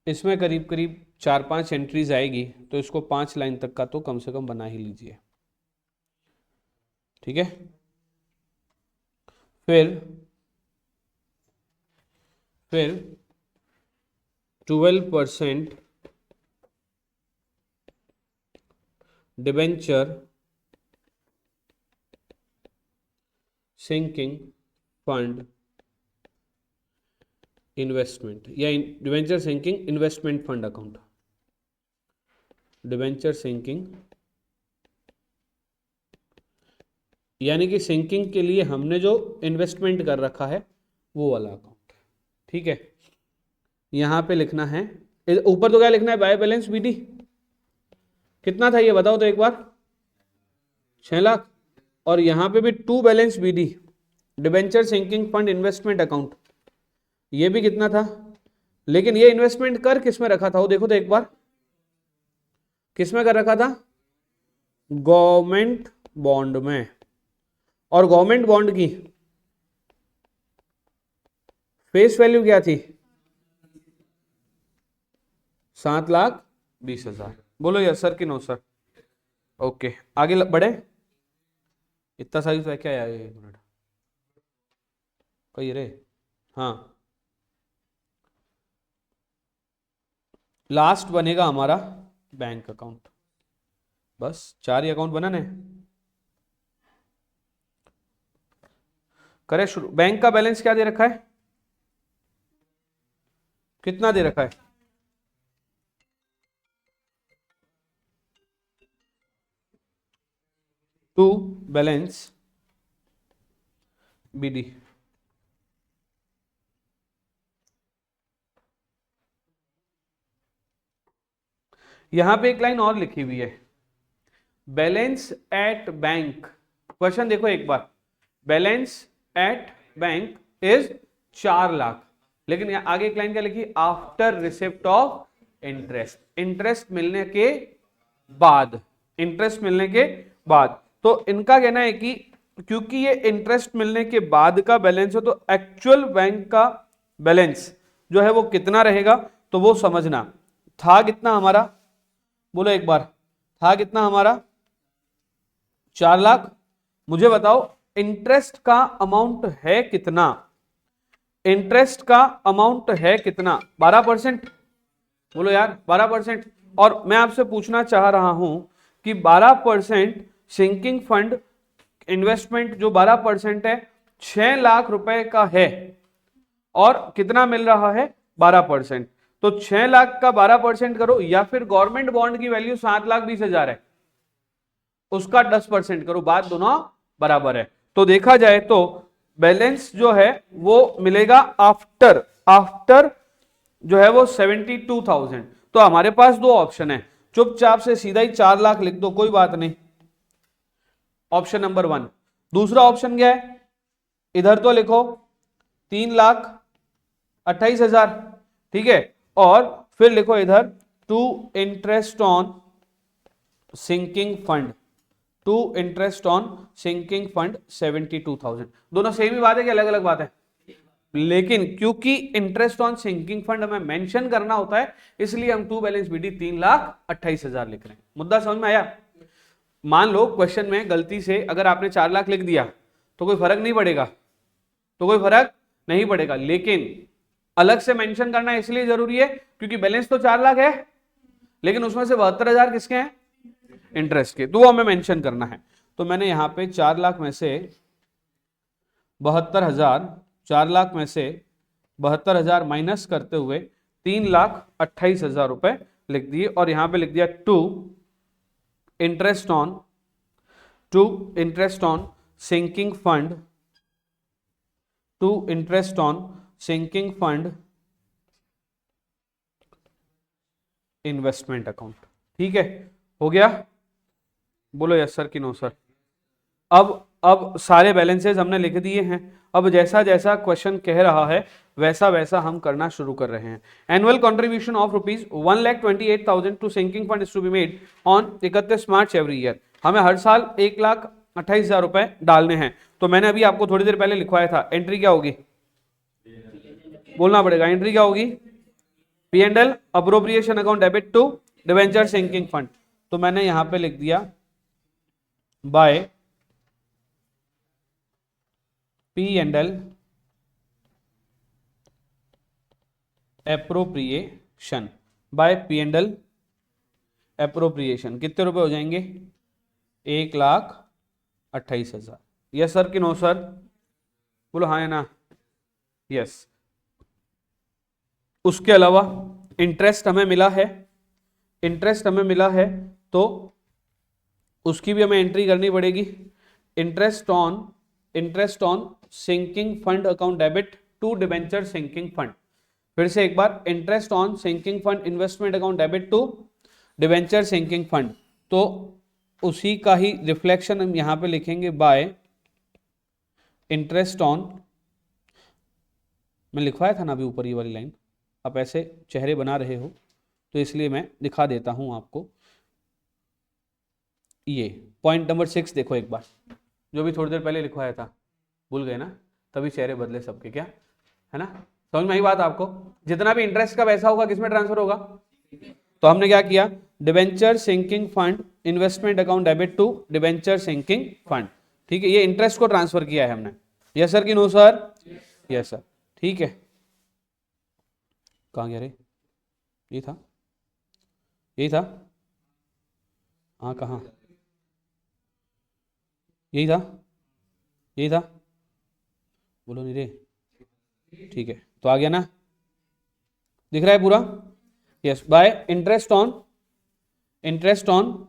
Speaker 1: इसमें करीब करीब 4-5 एंट्रीज आएगी, तो इसको 5 लाइन तक का तो कम से कम बना ही लीजिए, ठीक है। फिर 12% डिबेंचर सिंकिंग फंड इन्वेस्टमेंट या debenture sinking investment fund account. Debenture sinking यानी कि सिंकिंग के लिए हमने जो इन्वेस्टमेंट कर रखा है वो वाला अकाउंट। ठीक है, यहां पे लिखना है, ऊपर तो क्या लिखना है, बाय बैलेंस बीडी कितना था ये बताओ तो एक बार, 6 लाख। और यहां पे भी to balance BD debenture sinking fund investment account, ये भी कितना था, लेकिन ये इन्वेस्टमेंट कर किस में रखा था वो देखो तो एक बार, किस में कर रखा था, गवर्नमेंट बॉन्ड में। और गवर्नमेंट बॉन्ड की फेस वैल्यू क्या थी, 7,20,000। बोलो यस सर कि नो सर। ओके आगे बढ़े, इतना साइज है क्या यार, 1 मिनट कही रे। हाँ लास्ट बनेगा हमारा बैंक अकाउंट, बस 4 ही अकाउंट बनाने। करें शुरू। बैंक का बैलेंस क्या दे रखा है, कितना दे रखा है, टू बैलेंस बीडी। यहां पे एक लाइन और लिखी हुई है, बैलेंस एट बैंक। क्वेश्चन देखो एक बार, balance at bank is 4 lakh, लेकिन यहां आगे एक लाइन क्या लिखी, after receipt of interest, interest मिलने के बाद, इंटरेस्ट मिलने के बाद। तो इनका कहना है कि क्योंकि ये इंटरेस्ट मिलने के बाद का बैलेंस है तो एक्चुअल बैंक का बैलेंस जो है वो कितना रहेगा, तो वो समझना। था कितना हमारा, बोलो एक बार, था कितना हमारा, 4 लाख। मुझे बताओ इंटरेस्ट का अमाउंट है कितना, इंटरेस्ट का अमाउंट है कितना, 12%। बोलो यार 12%। और मैं आपसे पूछना चाह रहा हूं कि 12% सिंकिंग फंड इन्वेस्टमेंट जो 12% है 6 लाख रुपए का है और कितना मिल रहा है 12%, तो 6 लाख का 12% करो, या फिर गवर्नमेंट बॉन्ड की वैल्यू 7,20,000 है उसका 10% करो, बात दोनों बराबर है। तो देखा जाए तो बैलेंस जो है वो मिलेगा आफ्टर जो है वो 72,000। तो हमारे पास 2 ऑप्शन है, चुपचाप से सीधा ही 4 लाख लिख दो, कोई बात नहीं, ऑप्शन नंबर 1। दूसरा ऑप्शन क्या है, इधर तो लिखो 3,28,000, ठीक है, और फिर लिखो इधर to interest on sinking fund, to interest on sinking fund 72,000। दोनों सेम ही बात है कि अलग अलग बात है, लेकिन क्योंकि इंटरेस्ट ऑन सिंकिंग फंड हमें मेंशन करना होता है इसलिए हम टू बैलेंस बीडी 3,28,000 लिख रहे हैं। मुद्दा समझ में आया। मान लो क्वेश्चन में गलती से अगर आपने 4 लाख लिख दिया तो कोई फर्क नहीं पड़ेगा, तो कोई फर्क नहीं पड़ेगा, लेकिन अलग से मेंशन करना इसलिए जरूरी है क्योंकि बैलेंस तो 4 लाख है लेकिन उसमें से 72,000 किसके हैं, इंटरेस्ट के, तो वो हमें मेंशन करना है। तो मैंने यहां पे 4 लाख में से 72,000, 4 लाख में से 72,000 माइनस करते हुए 3,28,000 रुपए लिख दिए और यहां पे लिख दिया to interest on sinking fund, to interest on sinking fund investment account. ठीक है, हो गया, बोलो यस सर कि नो सर। अब सारे बैलेंसेस हमने लिख दिए हैं, अब जैसा जैसा क्वेश्चन कह रहा है वैसा वैसा हम करना शुरू कर रहे हैं। Annual contribution of ₹1,28,000 to sinking fund is to be made on 31 March every year. हमें हर साल 1,28,000 रुपए डालने हैं। तो मैंने अभी आपको थोड़ी देर पहले लिखवाया था, एंट्री क्या होगी, बोलना पड़ेगा, एंट्री क्या होगी, P&L appropriation account debit to debenture sinking fund. तो मैंने यहां पे लिख दिया bye P&L appropriation, bye P&L appropriation कितने रुपए हो जाएंगे? 1,28,000। यस सर कि नो सर? बोलो हाँ या ना। यस। उसके अलावा इंटरेस्ट हमें मिला है, इंटरेस्ट हमें मिला है तो उसकी भी हमें एंट्री करनी पड़ेगी। Interest on sinking fund account debit to debenture sinking fund. फिर से एक बार, interest on sinking fund investment account debit to debenture sinking fund, तो उसी का ही रिफ्लेक्शन हम यहां पे लिखेंगे बाय इंटरेस्ट ऑन, मैं लिखवाया था ना अभी ऊपर ये वाली लाइन, आप ऐसे चेहरे बना रहे हो तो इसलिए मैं दिखा देता हूं आपको। ये पॉइंट नंबर 6 देखो एक बार, जो भी थोड़ी देर पहले लिखवाया था, भूल गए ना? तभी चेहरे बदले सबके, क्या है ना? समझ में आई बात आपको? जितना भी इंटरेस्ट का पैसा होगा किसमें ट्रांसफर होगा? तो हमने क्या किया, debenture sinking fund investment account debit to debenture sinking fund. ठीक है, ये इंटरेस्ट को ट्रांसफर किया है हमने। यस सर कि नो सर? Yes sir. ठीक है, कहाँ गया रे? ये था, यही था, हाँ कहाँ, यही था, यही था, बोलो नहीं रे। ठीक है, तो आ गया ना, दिख रहा है पूरा? Yes, by interest on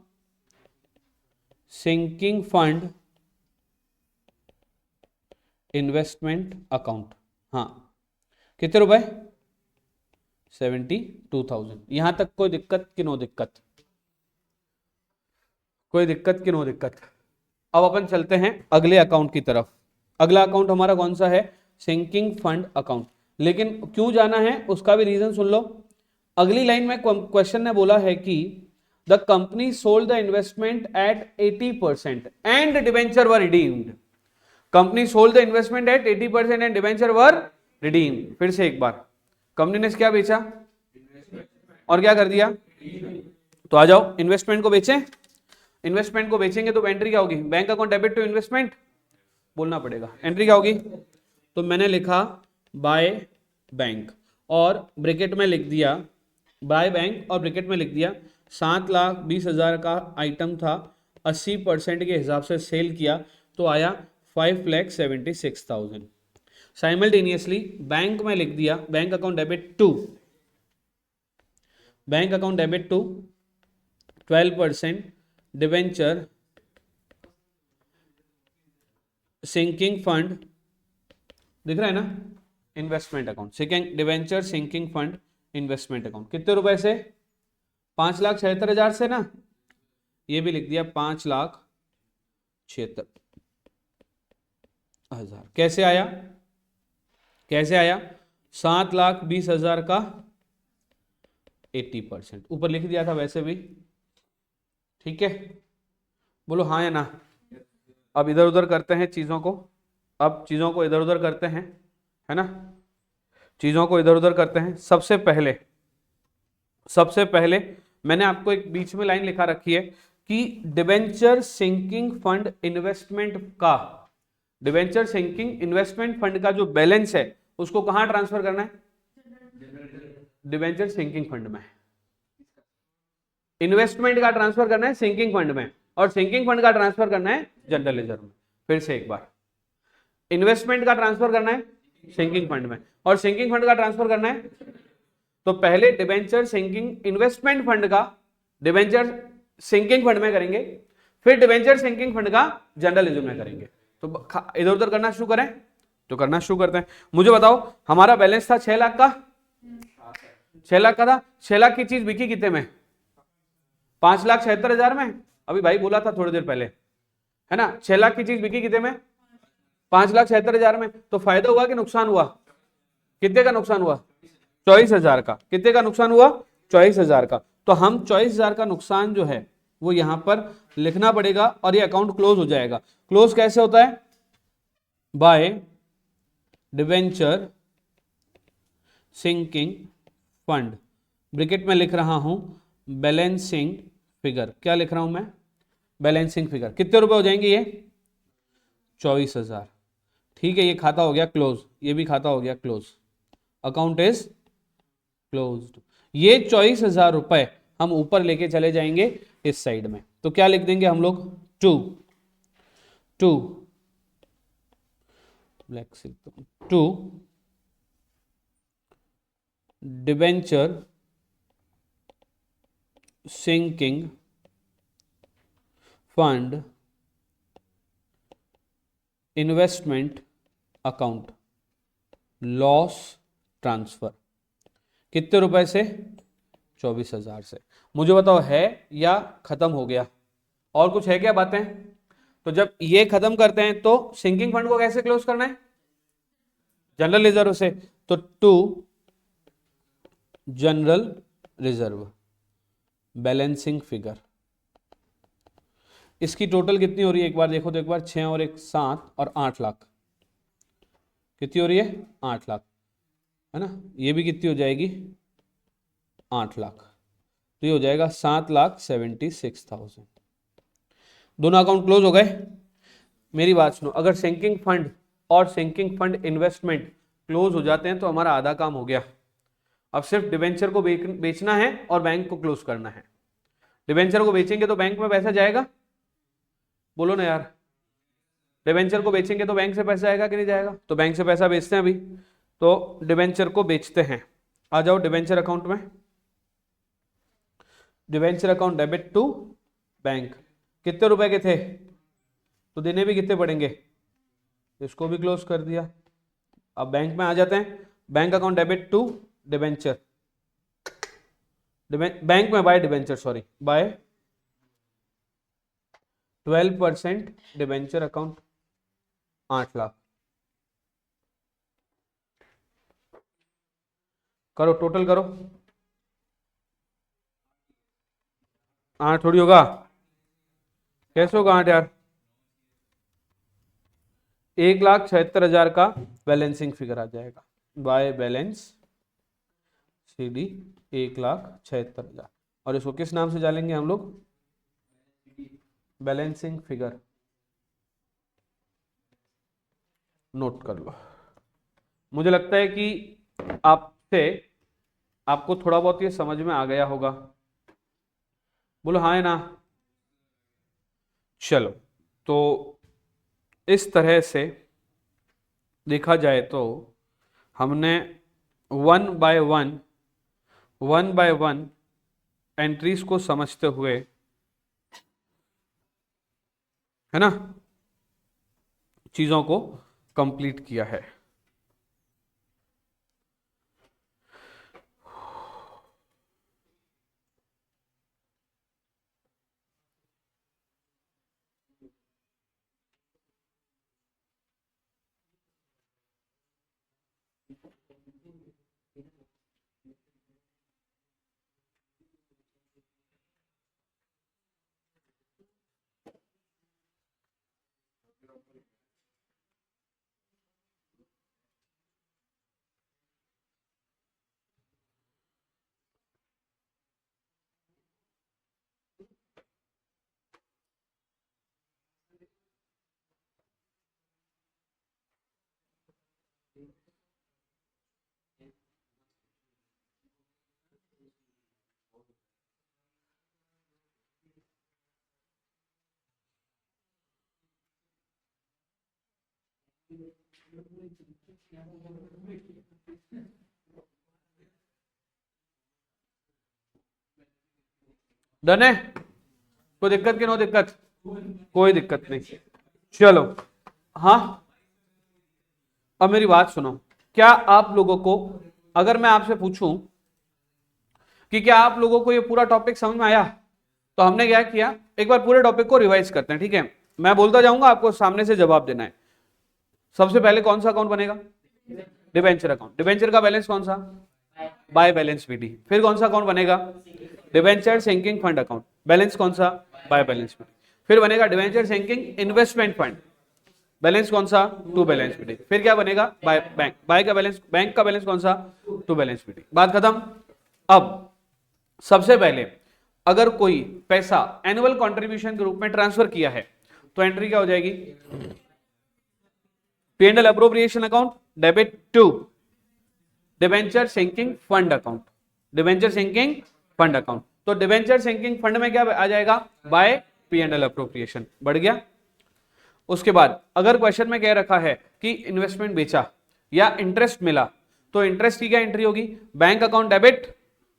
Speaker 1: sinking fund investment account. हाँ, कितने रुपए? 72,000। यहां तक कोई दिक्कत कि नो दिक्कत? कोई दिक्कत कि नो दिक्कत? अब अपन चलते हैं अगले अकाउंट की तरफ। अगला अकाउंट हमारा कौन सा है? Sinking fund account. लेकिन क्यों जाना है उसका भी रीजन सुन लो। अगली लाइन में क्वेश्चन ने बोला है कि the company sold the investment at 80% and debenture were redeemed. Company sold the investment at 80% and debenture were redeemed. फिर से एक बार, कंपनी ने क्या बेचा और क्या कर दिया? तो आ जाओ, इन्वेस्टमेंट को बेचें। इन्वेस्टमेंट को बेचेंगे तो एंट्री क्या होगी? Bank account debit to investment, बोलना पड़ेगा। एंट्री क्या होगी? तो मैंने लिखा बाय बैंक और ब्रैकेट में लिख दिया, बाय बैंक और ब्रैकेट में लिख दिया 7,20,000 का आइटम था, 80% के हिसाब से सेल किया तो आया 5,76,000। साइमल्टेनियसली बैंक में लिख दिया bank account debit to 12% debenture sinking fund, दिख रहा है ना, investment account, second debenture sinking fund investment account. कितने रुपए से? 5,76,000 से ना, ये भी लिख दिया 5,76,000। कैसे आया? 7,20,000 का 80%, ऊपर लिख दिया था वैसे भी। ठीक है, बोलो हाँ या ना। अब इधर उधर करते हैं चीजों को, अब चीजों को इधर उधर करते हैं, है ना, चीजों को इधर उधर करते हैं। सबसे पहले मैंने आपको एक बीच में लाइन लिखा रखी है कि डिबेंचर सिंकिंग फंड इन्वेस्टमेंट का, डिबेंचर सिंकिंग इन्वेस्टमेंट फंड का जो बैलेंस है उसको कहां ट्रांसफर करना है? डिबेंचर सिंकिंग फंड में। इन्वेस्टमेंट का ट्रांसफर करना है सिंकिंग फंड में और सिंकिंग फंड का ट्रांसफर करना है जनरल रिजर्व में। फिर से एक बार, इन्वेस्टमेंट का ट्रांसफर करना है सिंकिंग फंड में और सिंकिंग फंड का ट्रांसफर करना है, तो पहले डिबेंचर सिंकिंग इन्वेस्टमेंट फंड का डिबेंचर सिंकिंग फंड में करेंगे, फिर डिबेंचर सिंकिंग फंड का जनरल रिजर्व में करेंगे। तो इधर उधर करना शुरू करें, तो करना शुरू करते हैं। मुझे बताओ, हमारा बैलेंस था 6 लाख का, 6 लाख का था। 6 लाख की चीज बिकी कितने में? 5,76,000 में। अभी भाई बोला था थोड़ी देर पहले, है ना, 6 लाख की चीज बिकी कितने में? 5,76,000 में। तो फायदा हुआ कि नुकसान हुआ? कितने का नुकसान हुआ? 24,000 का। कितने का नुकसान हुआ? 24,000 का। तो हम 24,000 का नुकसान जो है वो यहां पर लिखना पड़ेगा और ये अकाउंट क्लोज हो जाएगा। क्लोज कैसे होता है? By debenture sinking fund, bracket में लिख रहा हूं बैलेंसिंग फिगर। क्या लिख रहा हूं मैं? Balancing figure. कितने रुपए हो जाएंगे ये? 24,000। ठीक है, ये खाता हो गया क्लोज, ये भी खाता हो गया क्लोज, अकाउंट इज क्लोज्ड। ये 24,000 रुपए हम ऊपर लेके चले जाएंगे इस साइड में, तो क्या लिख देंगे हम लोग, to debenture sinking fund investment account loss transfer. कितने रुपए से, 24,000 से। मुझे बताओ है या खत्म हो गया, और कुछ है क्या बातें। तो जब ये खत्म करते हैं तो सिंकिंग फंड को कैसे क्लोज करना है, जनरल रिजर्व से, तो to general reserve balancing figure. इसकी टोटल कितनी हो रही है एक बार देखो तो, एक बार 6 और 1 7 और 8 लाख, कितनी हो रही है 8 लाख, है ना। ये भी कितनी हो जाएगी 8 लाख, तो ये हो जाएगा 7,76,000। दोनों अकाउंट क्लोज हो गए। मेरी बात सुनो, अगर सिंकिंग फंड और सिंकिंग फंड इन्वेस्टमेंट क्लोज हो जाते हैं तो हमारा आधा काम हो गया। अब सिर्फ डिबेंचर को बेचना है और बैंक को क्लोज करना है। डिबेंचर को बेचेंगे तो बैंक में पैसा जाएगा, बोलो ना यार। डिबेंचर को बेचेंगे तो बैंक से पैसा आएगा कि नहीं जाएगा, तो बैंक से पैसा बेचते हैं अभी, तो डिबेंचर को बेचते हैं। आ जाओ डिबेंचर अकाउंट में, debenture account debit to bank. कितने रुपए के थे, तो देने भी कितने पड़ेंगे, इसको भी क्लोज कर दिया। अब बैंक में आ जाते हैं, bank account debit to debenture, bank में by debenture, sorry by 12% debenture account 8 lakh. करो टोटल करो, 8 थोड़ी होगा, कैसे होगा 8 यार, 1,76,000 का बैलेंसिंग फिगर आ जाएगा बाय बैलेंस CD 1,76,000। और इसको किस नाम से डालेंगे हम लोग, बैलेंसिंग फिगर, नोट कर लो। मुझे लगता है कि आपको थोड़ा बहुत ये समझ में आ गया होगा, बोलो हाँ है ना। चलो, तो इस तरह से देखा जाए तो हमने वन बाय वन एंट्रीज को समझते हुए, है ना, चीजों को कंप्लीट किया है। डन है, कोई दिक्कत की नो दिक्कत, कोई दिक्कत नहीं। चलो हाँ, अब मेरी बात सुनो, क्या आप लोगों को, अगर मैं आपसे पूछूं कि क्या आप लोगों को ये पूरा टॉपिक समझ में आया, तो हमने क्या किया, एक बार पूरे टॉपिक को रिवाइज करते हैं, ठीक है। मैं बोलता जाऊंगा, आपको सामने से जवाब देना है। सबसे पहले कौन सा अकाउंट बनेगा, डिबेंचर अकाउंट। डिबेंचर का बैलेंस कौन सा, बाय बैलेंस बीडी। फिर कौन सा अकाउंट बनेगा, debenture sinking fund account, balance कौन सा, बाय बैलेंस बीडी। फिर बनेगा debenture sinking investment fund, balance कौन सा, टू बैलेंस बीडी। फिर क्या बनेगा, बाय बैंक, बाय का बैलेंस, बैंक का बैलेंस कौन सा, टू बैलेंस बीडी। बात खत्म। अब सबसे पहले अगर कोई पैसा एनुअल कंट्रीब्यूशन के रूप में ट्रांसफर किया है तो एंट्री क्या हो जाएगी, P&L appropriation account, debit to debenture sinking fund account, debenture sinking fund account. तो डिबेंचर सिंकिंग फंड में क्या आ जाएगा, बाय P&L अप्रोप्रिएशन, बढ़ गया। उसके बाद अगर क्वेश्चन में कह रखा है कि इन्वेस्टमेंट बेचा या इंटरेस्ट मिला, तो इंटरेस्ट की क्या एंट्री होगी, bank account debit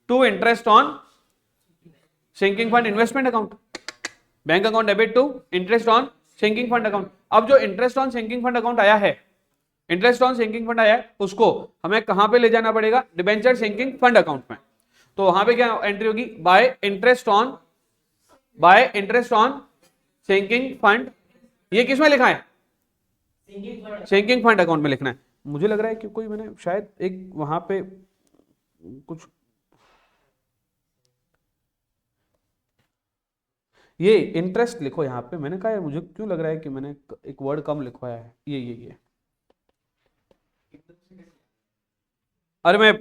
Speaker 1: to interest on sinking fund investment account, bank account debit to interest on sinking fund account. अब जो interest on sinking fund account आया है, इंटरेस्ट ऑन सिंकिंग फंड आया है, उसको हमें कहां पे ले जाना पड़ेगा, डिबेंचर सिंकिंग फंड अकाउंट में। तो वहां पे क्या एंट्री होगी, by interest on sinking fund. ये किस में लिखा है, सिंकिंग फंड अकाउंट में लिखना है। मुझे लग रहा है कि कोई मैंने शायद एक वहां पे कुछ, ये इंटरेस्ट लिखो यहां पे, मैंने कहा यार मुझे क्यों लग रहा है कि मैंने एक वर्ड कम लिखवाया है, ये अरे मैं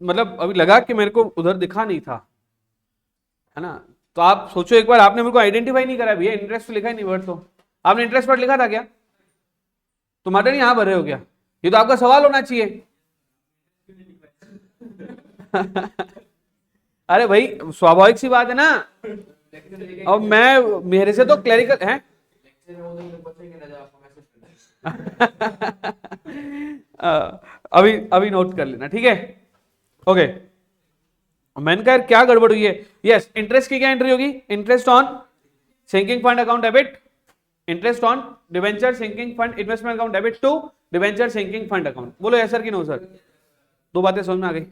Speaker 1: मतलब अभी लगा कि मेरे को उधर दिखा नहीं था, है ना। तो आप सोचो एक बार, आपने मेरे को आइडेंटिफाई नहीं करा भैया, इंटरेस्ट लिखा ही नहीं वर्ड, तो आपने इंटरेस्ट वर्ड लिखा था क्या, तुम्हारे नहीं यहां भर रहे हो क्या, ये तो आपका सवाल होना चाहिए। अरे भाई स्वाभाविक सी बात है ना, अब मैं मेरे से तो क्लरिकल है। अभी नोट कर लेना, ठीक है, ओके। मैंने कहा क्या गड़बड़ हुई है, यस इंटरेस्ट की क्या एंट्री होगी, interest on sinking fund account debit, interest on debenture sinking fund investment account debit to debenture sinking fund account. बोलो यस सर कि नो सर, दो बातें समझ में आ गई,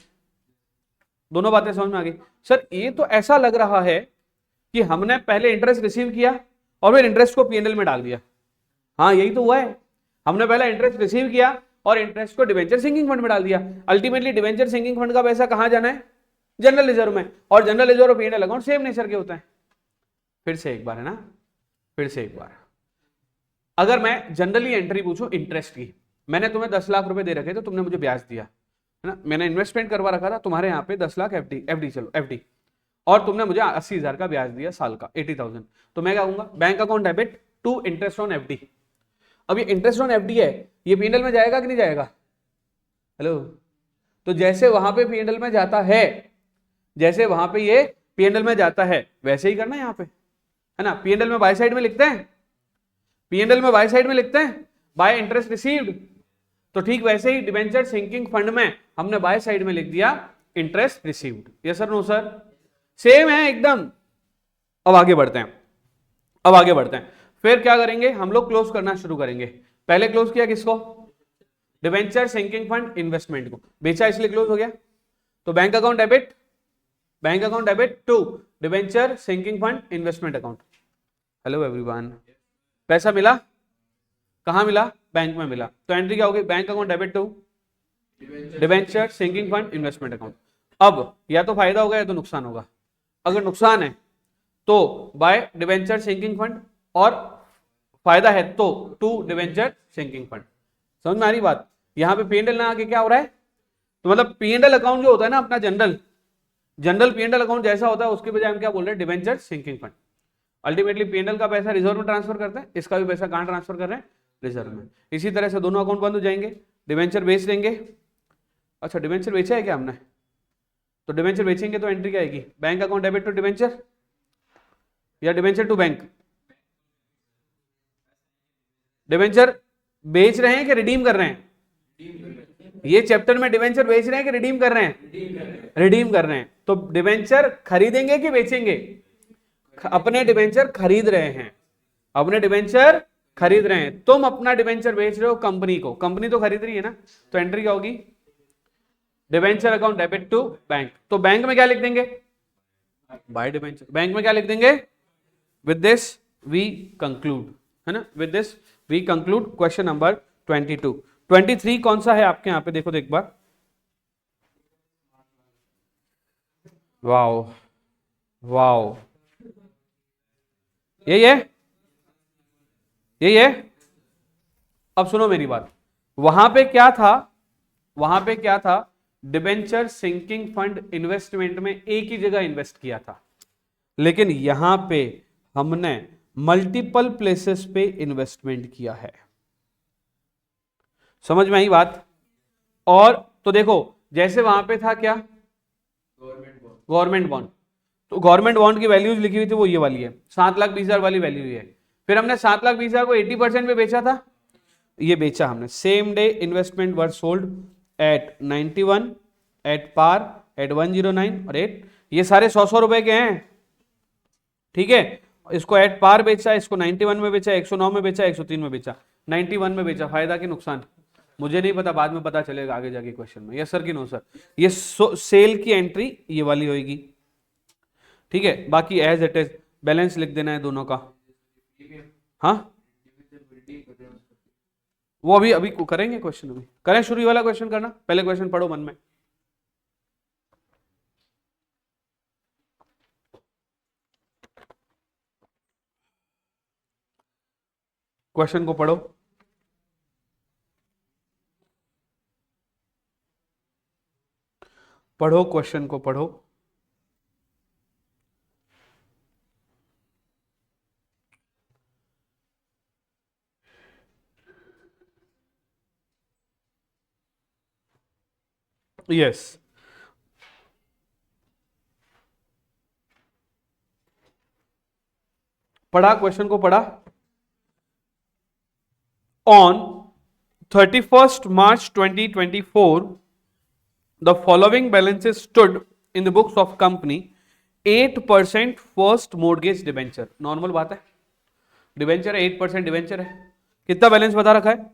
Speaker 1: दोनों बातें समझ में आ गई। सर ये तो ऐसा लग रहा है कि हमने पहले इंटरेस्ट रिसीव किया और फिर इंटरेस्ट को P&L में डाल दिया। हाँ यही तो हुआ है, हमने पहले इंटरेस्ट रिसीव किया और इंटरेस्ट को डिबेंचर सिंकिंग फंड में डाल दिया। अल्टीमेटली डिबेंचर सिंकिंग फंड का पैसा कहां जाना है, जनरल रिजर्व में, और जनरल रिजर्व और P&L अकाउंट सेम नेचर के होते हैं। फिर से एक बार है ना, फिर से एक बार, अगर मैं जनरली एंट्री पूछूं इंटरेस्ट की, मैंने तुम्हें 10 लाख रुपए दे रखे तो तुमने मुझे ब्याज दिया, है ना, मैंने इन्वेस्टमेंट करवा रखा था तुम्हारे यहाँ पे 10 लाख एफडी, और तुमने मुझे 80,000 का ब्याज दिया साल का 80,000, तो मैं क्या कहूंगा, bank account debit to interest on FD. अब ये इंटरेस्ट ऑन एफडी है, ये P&L में जाएगा कि नहीं जाएगा, हेलो, तो जैसे वहां पे P&L में जाता है, जैसे वहां पे ये P&L में जाता है, वैसे ही करना है यहाँ पे, है ना। P&L में बाय साइड में लिखते हैं, P&L में बाय साइड में लिखते हैं बाय इंटरेस्ट रिसीव्ड, तो ठीक वैसे ही डिबेंचर सिंकिंग फंड में हमने बाय साइड में लिख दिया interest received. Yes sir no sir, same है एकदम। अब आगे बढ़ते हैं, फिर क्या करेंगे हम लोग, क्लोज करना शुरू करेंगे। पहले क्लोज किया किसको, डिबेंचर सिंकिंग फंड इन्वेस्टमेंट को, बेचा इसलिए क्लोज हो गया। तो bank account debit to debenture sinking fund investment account. Hello everyone, पैसा मिला, कहां मिला, बैंक में मिला, तो एंट्री क्या होगी, bank account debit to debenture sinking fund investment account. अब या तो फायदा होगा या तो नुकसान होगा, अगर नुकसान है तो बाय डिबेंचर सिंकिंग फंड, और फायदा है तो टू डिबेंचर सिंकिंग फंड। समझ में आ रही बात, यहां पे P&L ना आके क्या हो रहा है, तो मतलब P&L अकाउंट जो होता है ना अपना जनरल P&L अकाउंट जैसा होता है, उसके बजाय हम क्या बोल रहे हैं, debenture sinking fund. Ultimately P&L का पैसा रिजर्व में ट्रांसफर करते हैं, इसका भी पैसा कहां ट्रांसफर कर रहे हैं, रिजर्व में। इसी तरह से दोनों अकाउंट बंद हो जाएंगे, डिबेंचर बेच देंगे। अच्छा डिबेंचर बेचा है क्या हमने, तो डिबेंचर बेचेंगे तो एंट्री क्या आएगी, bank account debit to debenture या डिबेंचर टू बैंक। डिबेंचर बेच रहे हैं कि रिडीम कर रहे हैं, ये चैप्टर में डिबेंचर बेच रहे हैं कि रिडीम कर रहे हैं, रिडीम कर रहे हैं। तो डिबेंचर खरीदेंगे कि बेचेंगे, अपने डिबेंचर खरीद रहे हैं, अपने डिबेंचर खरीद रहे हैं। तुम अपना डिबेंचर बेच रहे हो कंपनी को, कंपनी तो खरीद रही है ना, तो एंट्री क्या होगी, debenture account debit to bank. तो बैंक में क्या लिख देंगे, बाय डिबेंचर, बैंक में क्या लिख देंगे, विद दिस वी कंक्लूड, है ना, with this we conclude question number 22। 23 कौन सा है आपके यहां पे, देखो एक बार, वाओ वाओ, यही है। अब सुनो मेरी बात, वहां पे क्या था, डिबेंचर सिंकिंग फंड इन्वेस्टमेंट में एक ही जगह इन्वेस्ट किया था, लेकिन यहां पे हमने मल्टीपल प्लेसेस पे इन्वेस्टमेंट किया है। समझ में आई बात। और तो देखो जैसे वहां पे था क्या, गवर्नमेंट बॉन्ड, तो गवर्नमेंट बॉन्ड की वैल्यूज लिखी हुई थी वो ये वाली है, 7,20,000 वाली वैल्यू है। फिर हमने 7,20,000 को 80% पे बेचा था, ये बेचा हमने। Same day investment were sold at 91, at par, at 109 और एट, ये सारे 100 रुपए के हैं, ठीक है। इसको एट पार बेचा, इसको 91 में बेचा, 109 में बेचा, 103 में बेचा, 91 में बेचा। फायदा कि नुकसान मुझे नहीं पता, बाद में पता चलेगा आगे जाके क्वेश्चन में। यस सर कि नो सर। ये सेल की एंट्री ये वाली होगी, ठीक है। बाकी एज इट इज बैलेंस लिख देना है दोनों का। हाँ वो अभी अभी करेंगे क्वेश्चन, अभी करें शुरू वाला क्वेश्चन करना, पहले क्वेश्चन पढ़ो मन में। क्वेश्चन को पढ़ो। पढ़ो क्वेश्चन को पढ़ो। यस पढ़ा, क्वेश्चन को पढ़ा। On 31st March 2024 the following balances stood in the books of company: 8% first mortgage debenture, normal बात है, डिबेंचर है 8% डिबेंचर है। कितना बैलेंस बता रखा है,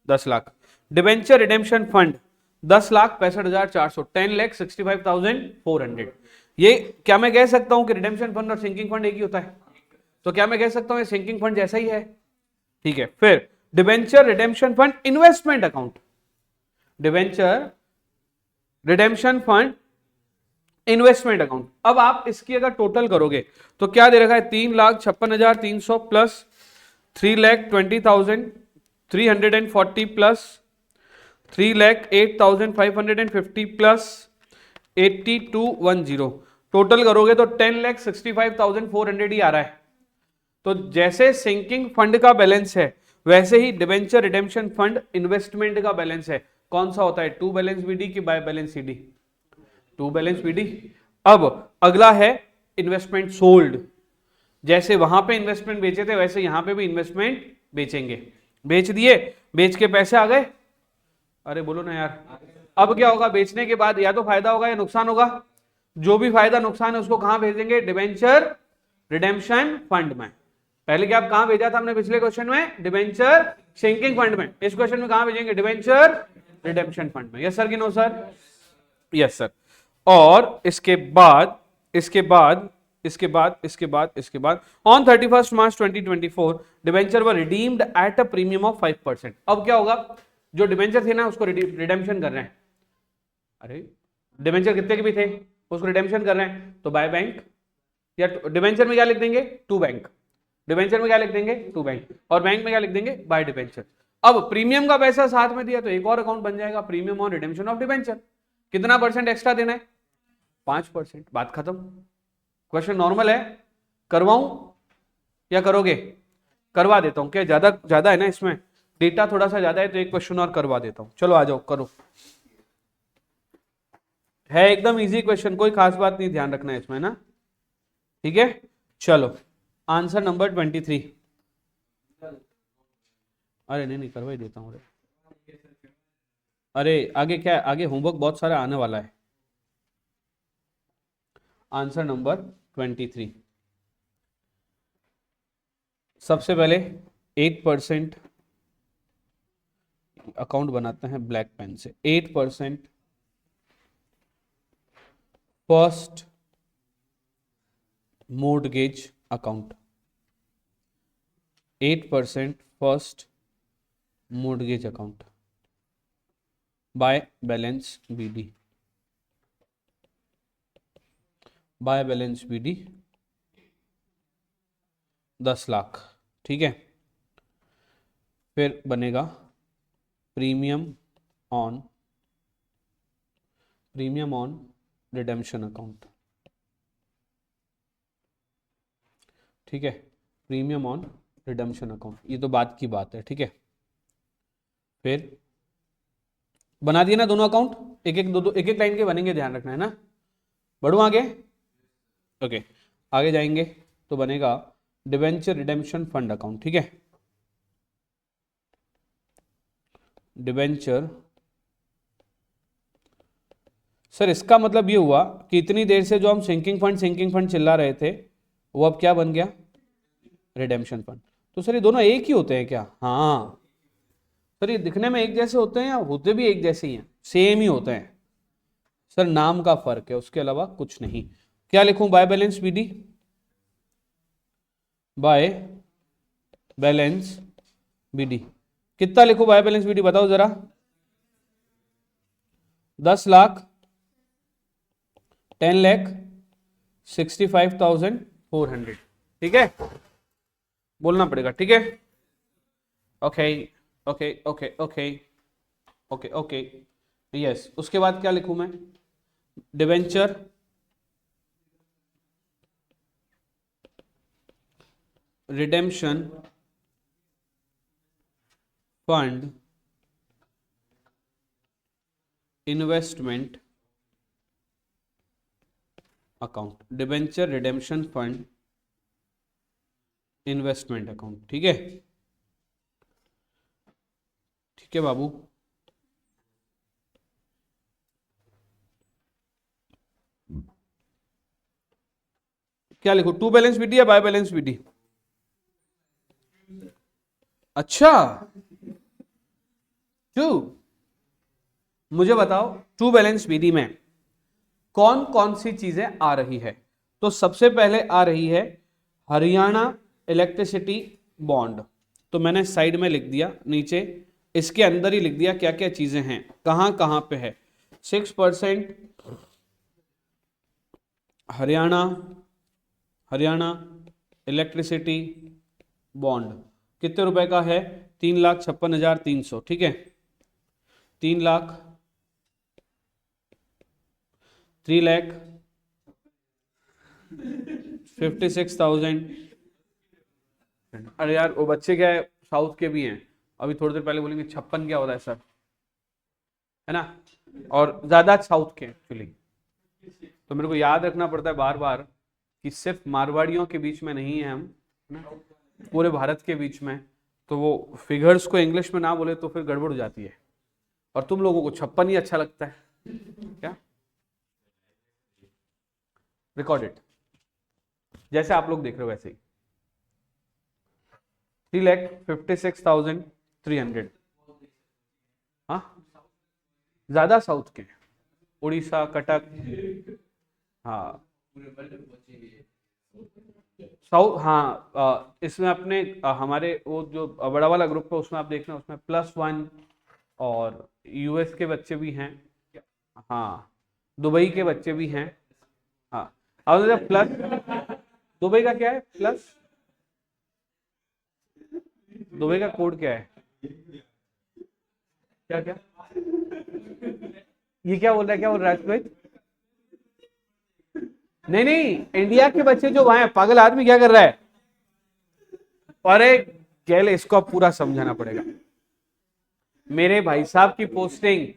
Speaker 1: 10 लाख। Debenture redemption fund 10,65,400, 10,65,400। ये क्या मैं कह सकता हूं कि रिडेम्पशन फंड और सिंकिंग फंड एक ही होता है, तो क्या मैं कह सकता हूं ये सिंकिंग फंड जैसा ही है, ठीक है। फिर debenture redemption fund investment account, debenture redemption fund investment account. अब आप इसकी अगर टोटल करोगे तो क्या दे रखा है, 3,56,300 प्लस 3,20,340 प्लस 3,08,550 प्लस 8210, टोटल करोगे तो 10,65,400 ही आ रहा है। तो जैसे सिंकिंग फंड का बैलेंस है वैसे ही डिबेंचर रिडेम्पशन फंड इन्वेस्टमेंट का बैलेंस है। कौन सा होता है, टू बैलेंस बीडी की by balance CD, to balance BD. अब अगला है इन्वेस्टमेंट सोल्ड, जैसे वहां पे इन्वेस्टमेंट बेचे थे वैसे यहां पे भी इन्वेस्टमेंट बेचेंगे, बेच दिए, बेच के पैसे आ गए, अरे बोलो ना यार। अब क्या होगा, बेचने के बाद या तो फायदा होगा या नुकसान होगा, जो भी फायदा नुकसान है उसको कहां भेजेंगे, डिबेंचर रिडेम्पशन फंड में। पहले क्या कहां भेजा था हमने पिछले क्वेश्चन में, डिबेंचर सिंकिंग फंड में, इस क्वेश्चन में कहां भेजेंगे, डिबेंचर रिडेम्पशन फंड में। यस सर कि नो सर, यस सर। और इसके बाद इसके बाद इसके बाद इसके बाद इसके बाद on 31st March 2024 debenture were redeemed at a premium of 5%। अब क्या होगा, जो डिबेंचर थे ना उसको रिडेम्पशन कर रहे हैं, अरे डिबेंचर कितने के भी थे उसको रिडेम्पशन कर रहे हैं, तो बाय बैंक, या डिबेंचर में क्या लिख देंगे, टू बैंक, डिबेंचर में क्या लिख देंगे, टू बैंक, और बैंक में क्या लिख देंगे, बाय डिबेंचर। अब प्रीमियम का पैसा साथ में दिया तो एक और अकाउंट बन जाएगा, premium on redemption of debenture. कितना परसेंट एक्स्ट्रा देना है, 5%, बात खत्म। क्वेश्चन नॉर्मल है, करवाऊं या करोगे, करवा देता हूं, क्या ज्यादा ज्यादा है ना इसमें, डेटा थोड़ा सा ज्यादा है तो एक क्वेश्चन और करवा देता हूं। चलो आ जाओ करो, है एकदम इजी क्वेश्चन, कोई खास बात नहीं ध्यान रखना है इसमें ना, ठीक है। चलो आंसर नंबर 23, अरे नहीं नहीं करवा ही देता हूँ, अरे आगे क्या है, आगे होमवर्क बहुत सारा आने वाला है। आंसर नंबर 23, सबसे पहले 8% अकाउंट बनाते हैं ब्लैक पेन से, 8% first mortgage account, 8% first mortgage account by balance BD, by balance BD 10 lakh, ठीक है। फिर बनेगा प्रीमियम ऑन रिडेम्पशन अकाउंट, ठीक है, प्रीमियम ऑन रिडेम्पशन अकाउंट, ये तो बात की बात है, ठीक है। फिर बना दिए ना दोनों अकाउंट, एक एक दो दो एक एक लाइन के बनेंगे, ध्यान रखना है ना। बढ़ू आगे, ओके आगे जाएंगे तो बनेगा डिबेंचर रिडेम्पशन फंड अकाउंट, ठीक है। डिबेंचर, सर इसका मतलब ये हुआ कि इतनी देर से जो हम सिंकिंग फंड चिल्ला रहे थे वो अब क्या बन गया, रिडेम्पशन फंड। तो सर ये दोनों एक ही होते हैं क्या? हाँ सर ये दिखने में एक जैसे होते हैं या होते भी एक जैसे ही हैं? सेम ही होते हैं सर, नाम का फर्क है, उसके अलावा कुछ नहीं। क्या लिखूं, by balance BD, by balance BD, कितना लिखूं बाय बैलेंस बीडी बताओ जरा? 10 लाख, 10,65,400, ठीक है, बोलना पड़ेगा, ठीक है। Okay okay okay okay okay okay yes. उसके बाद क्या लिखूं मैं, debenture redemption fund investment account, debenture redemption fund investment account, ठीक है, ठीक है बाबू। क्या लिखो, टू बैलेंस बीडी या बाय बैलेंस बीडी? अच्छा टू, मुझे बताओ टू बैलेंस बीडी में कौन कौन सी चीजें आ रही है। तो सबसे पहले आ रही है हरियाणा इलेक्ट्रिसिटी बॉन्ड, तो मैंने साइड में लिख दिया, नीचे इसके अंदर ही लिख दिया क्या क्या चीजें हैं, कहां कहां पे है। 6% हरियाणा इलेक्ट्रिसिटी बॉन्ड कितने रुपए का है, 3,56,300, ठीक है, 3,56,000। अरे यार वो बच्चे क्या है, साउथ के भी हैं, अभी थोड़ी देर पहले बोलेंगे 56 क्या होता है सर, है ना, और ज्यादा साउथ के एक्चुअली। तो मेरे को याद रखना पड़ता है बार बार कि सिर्फ मारवाड़ियों के बीच में नहीं है हम, है ना, पूरे भारत के बीच में। तो वो फिगर्स को इंग्लिश में ना बोले तो फिर गड़बड़ हो जाती है, और तुम लोगों को 56 ही अच्छा लगता है क्या, रिकॉर्डेड जैसे आप लोग देख रहे हो वैसे ही। 3,56,300, हाँ ज्यादा साउथ के, उड़ीसा कटक, हाँ साउथ, हाँ इसमें अपने हमारे वो जो बड़ा वाला ग्रुप है उसमें आप देखना, उसमें +1 और यूएस के बच्चे भी हैं, हाँ दुबई के बच्चे भी हैं, हाँ अब प्लस, दुबई का क्या है प्लस, दुबई का कोड क्या है, क्या क्या, ये क्या बोल रहा है, क्या बोल रहा है श्वेत? नहीं नहीं, इंडिया के बच्चे जो वहां है, पागल आदमी क्या कर रहा है, अरे गैले इसको अब पूरा समझाना पड़ेगा। मेरे भाई साहब की पोस्टिंग,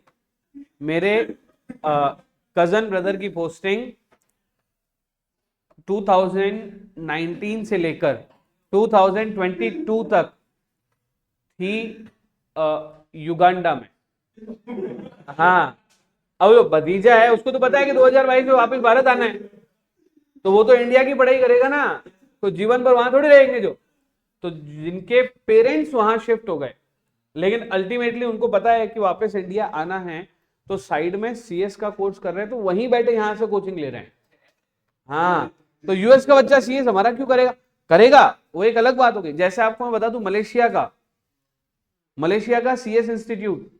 Speaker 1: मेरे कजन ब्रदर की पोस्टिंग 2019 से लेकर 2022 तक थी युगांडा में, हाँ अब जो भतीजा है उसको तो पता है कि 2022 में वापस भारत आना है, तो वो तो इंडिया की पढ़ाई करेगा ना, तो जीवन भर वहां थोड़ी रहेंगे जो, तो जिनके पेरेंट्स वहां शिफ्ट हो गए लेकिन अल्टीमेटली उनको पता है कि वापस इंडिया आना है, तो साइड में सीएस का कोर्स कर रहे हैं, तो वहीं बैठे यहां से कोचिंग ले रहे हैं। हाँ तो यूएस का बच्चा सीएस हमारा क्यों करेगा, करेगा वो एक अलग बात होगी। जैसे आपको मैं बता दूं, मलेशिया का सीएस इंस्टीट्यूट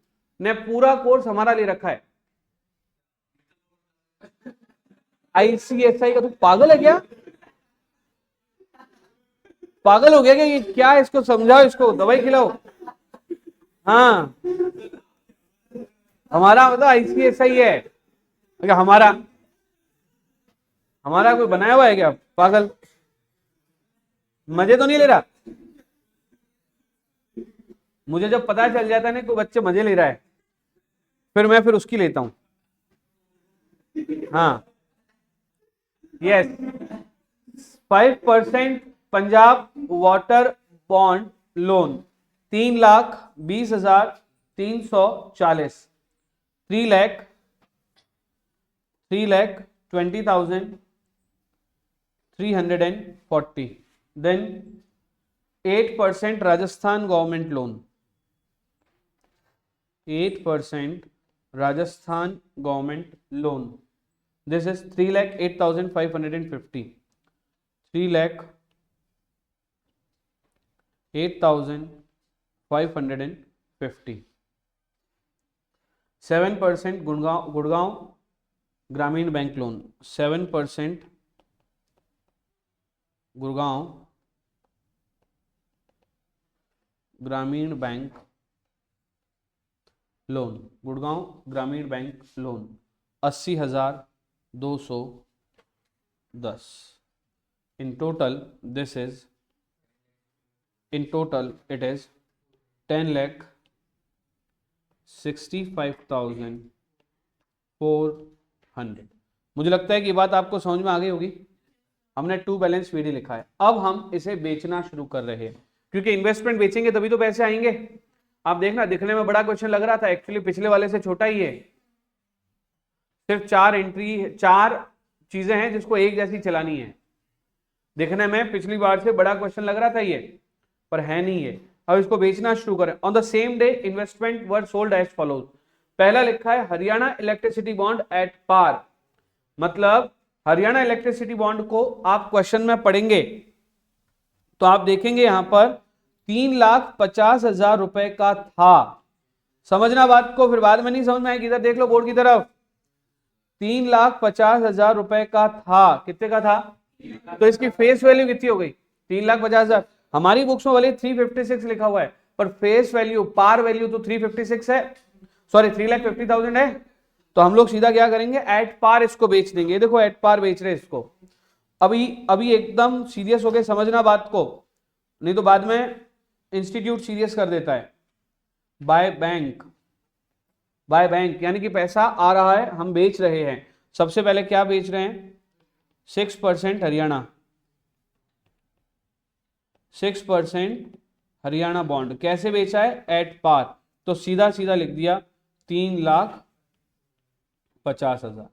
Speaker 1: ने पूरा कोर्स हमारा ले रखा है, आईसीएसआई का। तो पागल है क्या, पागल हो गया क्या ये, क्या इसको समझाओ, इसको दवाई खिलाओ। हाँ हमारा मतलब आईसीएसआई है क्या, हमारा कोई बनाया हुआ है क्या पागल, मजे तो नहीं ले रहा, मुझे जब पता चल जाता है ना कोई बच्चे मजे ले रहा है फिर उसकी लेता हूं। हाँ, yes, 5% Punjab water bond loan, 3,20,340, 3,20,340, then 8% Rajasthan government loan, 8% Rajasthan government loan, this is 3,08,550, 3,08,550, 7% Gurgaon Gramin bank loan, 7% Gurgaon Gramin bank loan, Gurgaon Gramin bank loan 80,210, in total it is 10,65,400। मुझे लगता है कि बात आपको समझ में आ गई होगी। हमने टू बैलेंस पीडी लिखा है, अब हम इसे बेचना शुरू कर रहे हैं, क्योंकि इन्वेस्टमेंट बेचेंगे तभी तो पैसे आएंगे। आप देखना, दिखने में बड़ा क्वेश्चन लग रहा था, एक्चुअली पिछले वाले से छोटा ही है। सिर्फ 4 चीजें हैं जिसको एक जैसी चलानी है। देखने में पिछली बार से बड़ा क्वेश्चन लग रहा था ये, पर है नहीं है। अब इसको बेचना शुरू करें। On the same day investment were sold as follows. पहला लिखा है Haryana electricity bond at par, मतलब हरियाणा इलेक्ट्रिसिटी बॉन्ड को आप क्वेश्चन में पढ़ेंगे तो आप देखेंगे यहां पर 3,50,000 रुपए का था। समझना बात को, फिर बाद में नहीं समझ में आएगी। इधर देख लो बोर्ड की तरफ, 3,50,000 रुपए का था। कितने का था? तो इसकी फेस वैल्यू कितनी हो गई? 3,50,000। हमारी बुक्स में वाले 356 लिखा हुआ है, पर फेस वैल्यू, पार वैल्यू तो 356 है, सॉरी 3,50,000 है। तो हम लोग सीधा क्या करेंगे, एट पार इसको बेच देंगे। देखो एट पार बेच रहे इसको। अभी एकदम सीरियस होके समझना बात को, नहीं तो बाद में इंस्टीट्यूट सीरियस कर देता है। बाय बैंक, बाय बैंक यानी कि पैसा आ रहा है, हम बेच रहे हैं। सबसे पहले क्या बेच रहे हैं? 6% हरियाणा, 6% हरियाणा बॉन्ड। कैसे बेचा है? At par. तो सीधा सीधा लिख दिया 3,50,000,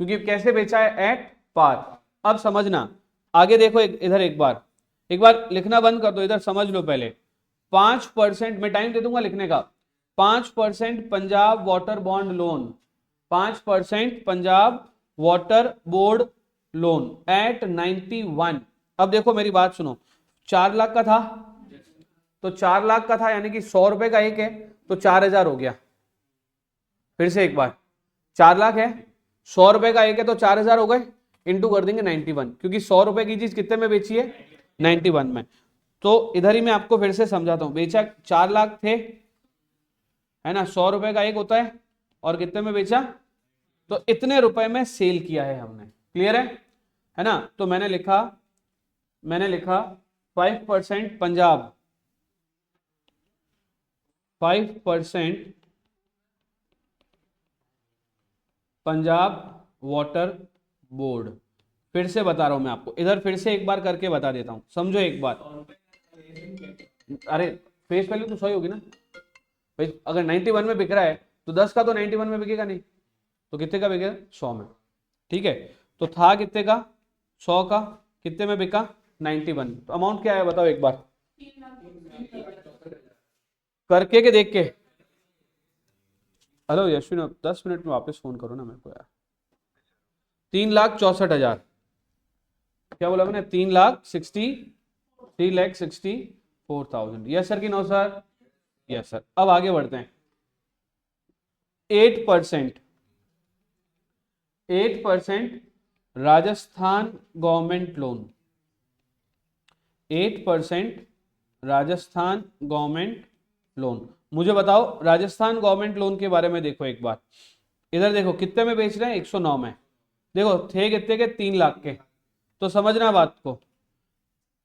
Speaker 1: क्योंकि कैसे बेचा है? At par. अब समझना, आगे देखो इधर एक बार लिखना बंद कर दो, इधर समझ लो पहले। 5%, मैं टाइम दे दूंगा लिखने का। 5% Punjab water bond loan, 5% Punjab water board loan eight 91। अब देखो मेरी बात सुनो, 4 लाख का था, तो 4 लाख का था यानी कि 100 रुपए का एक है, तो 4,000 हो गया। फिर से एक बार, 4 लाख है, 100 रुपए का एक है, तो 4,000 हो गए, इंटू कर देंगे 91, क्योंकि 100 रुपए की चीज कितने में बेची है? 91 में। तो इधर ही मैं आपको फिर से समझाता हूं। बेचा 4 लाख थे, है ना, 100 रुपए का एक होता है, और कितने में बेचा? तो इतने रुपए में सेल किया है हमने। क्लियर है ना? तो मैंने लिखा 5% पंजाब, 5% पंजाब वाटर बोर्ड। फिर से बता रहा हूं मैं आपको, इधर फिर से एक बार करके बता देता हूं, समझो एक बार। अरे फेस वैल्यू तो 100 ही होगी ना भाई, अगर 91 में बिक रहा है तो 10 का तो 91 में बिकेगा नहीं, तो कितने का बिकेगा? 100 में। ठीक है, तो था कितने का? 100 का। कितने में बिका? 91। तो अमाउंट क्या है बताओ एक बार करके के देख के। हेलो यशविन, 10 मिनट में वापस फोन करो ना मेरे को यार। 3,64,000। क्या बोला मैंने? 3,64,000। यस सर कि नो सर? Yes sir. अब आगे बढ़ते हैं। 8% Rajasthan government loan, 8% Rajasthan government loan. मुझे बताओ राजस्थान गवर्नमेंट लोन के बारे में देखो एक बार। इधर देखो कितने में बेच रहे हैं? 109 में। देखो थे कितने के? 3 लाख के। तो समझना बात को,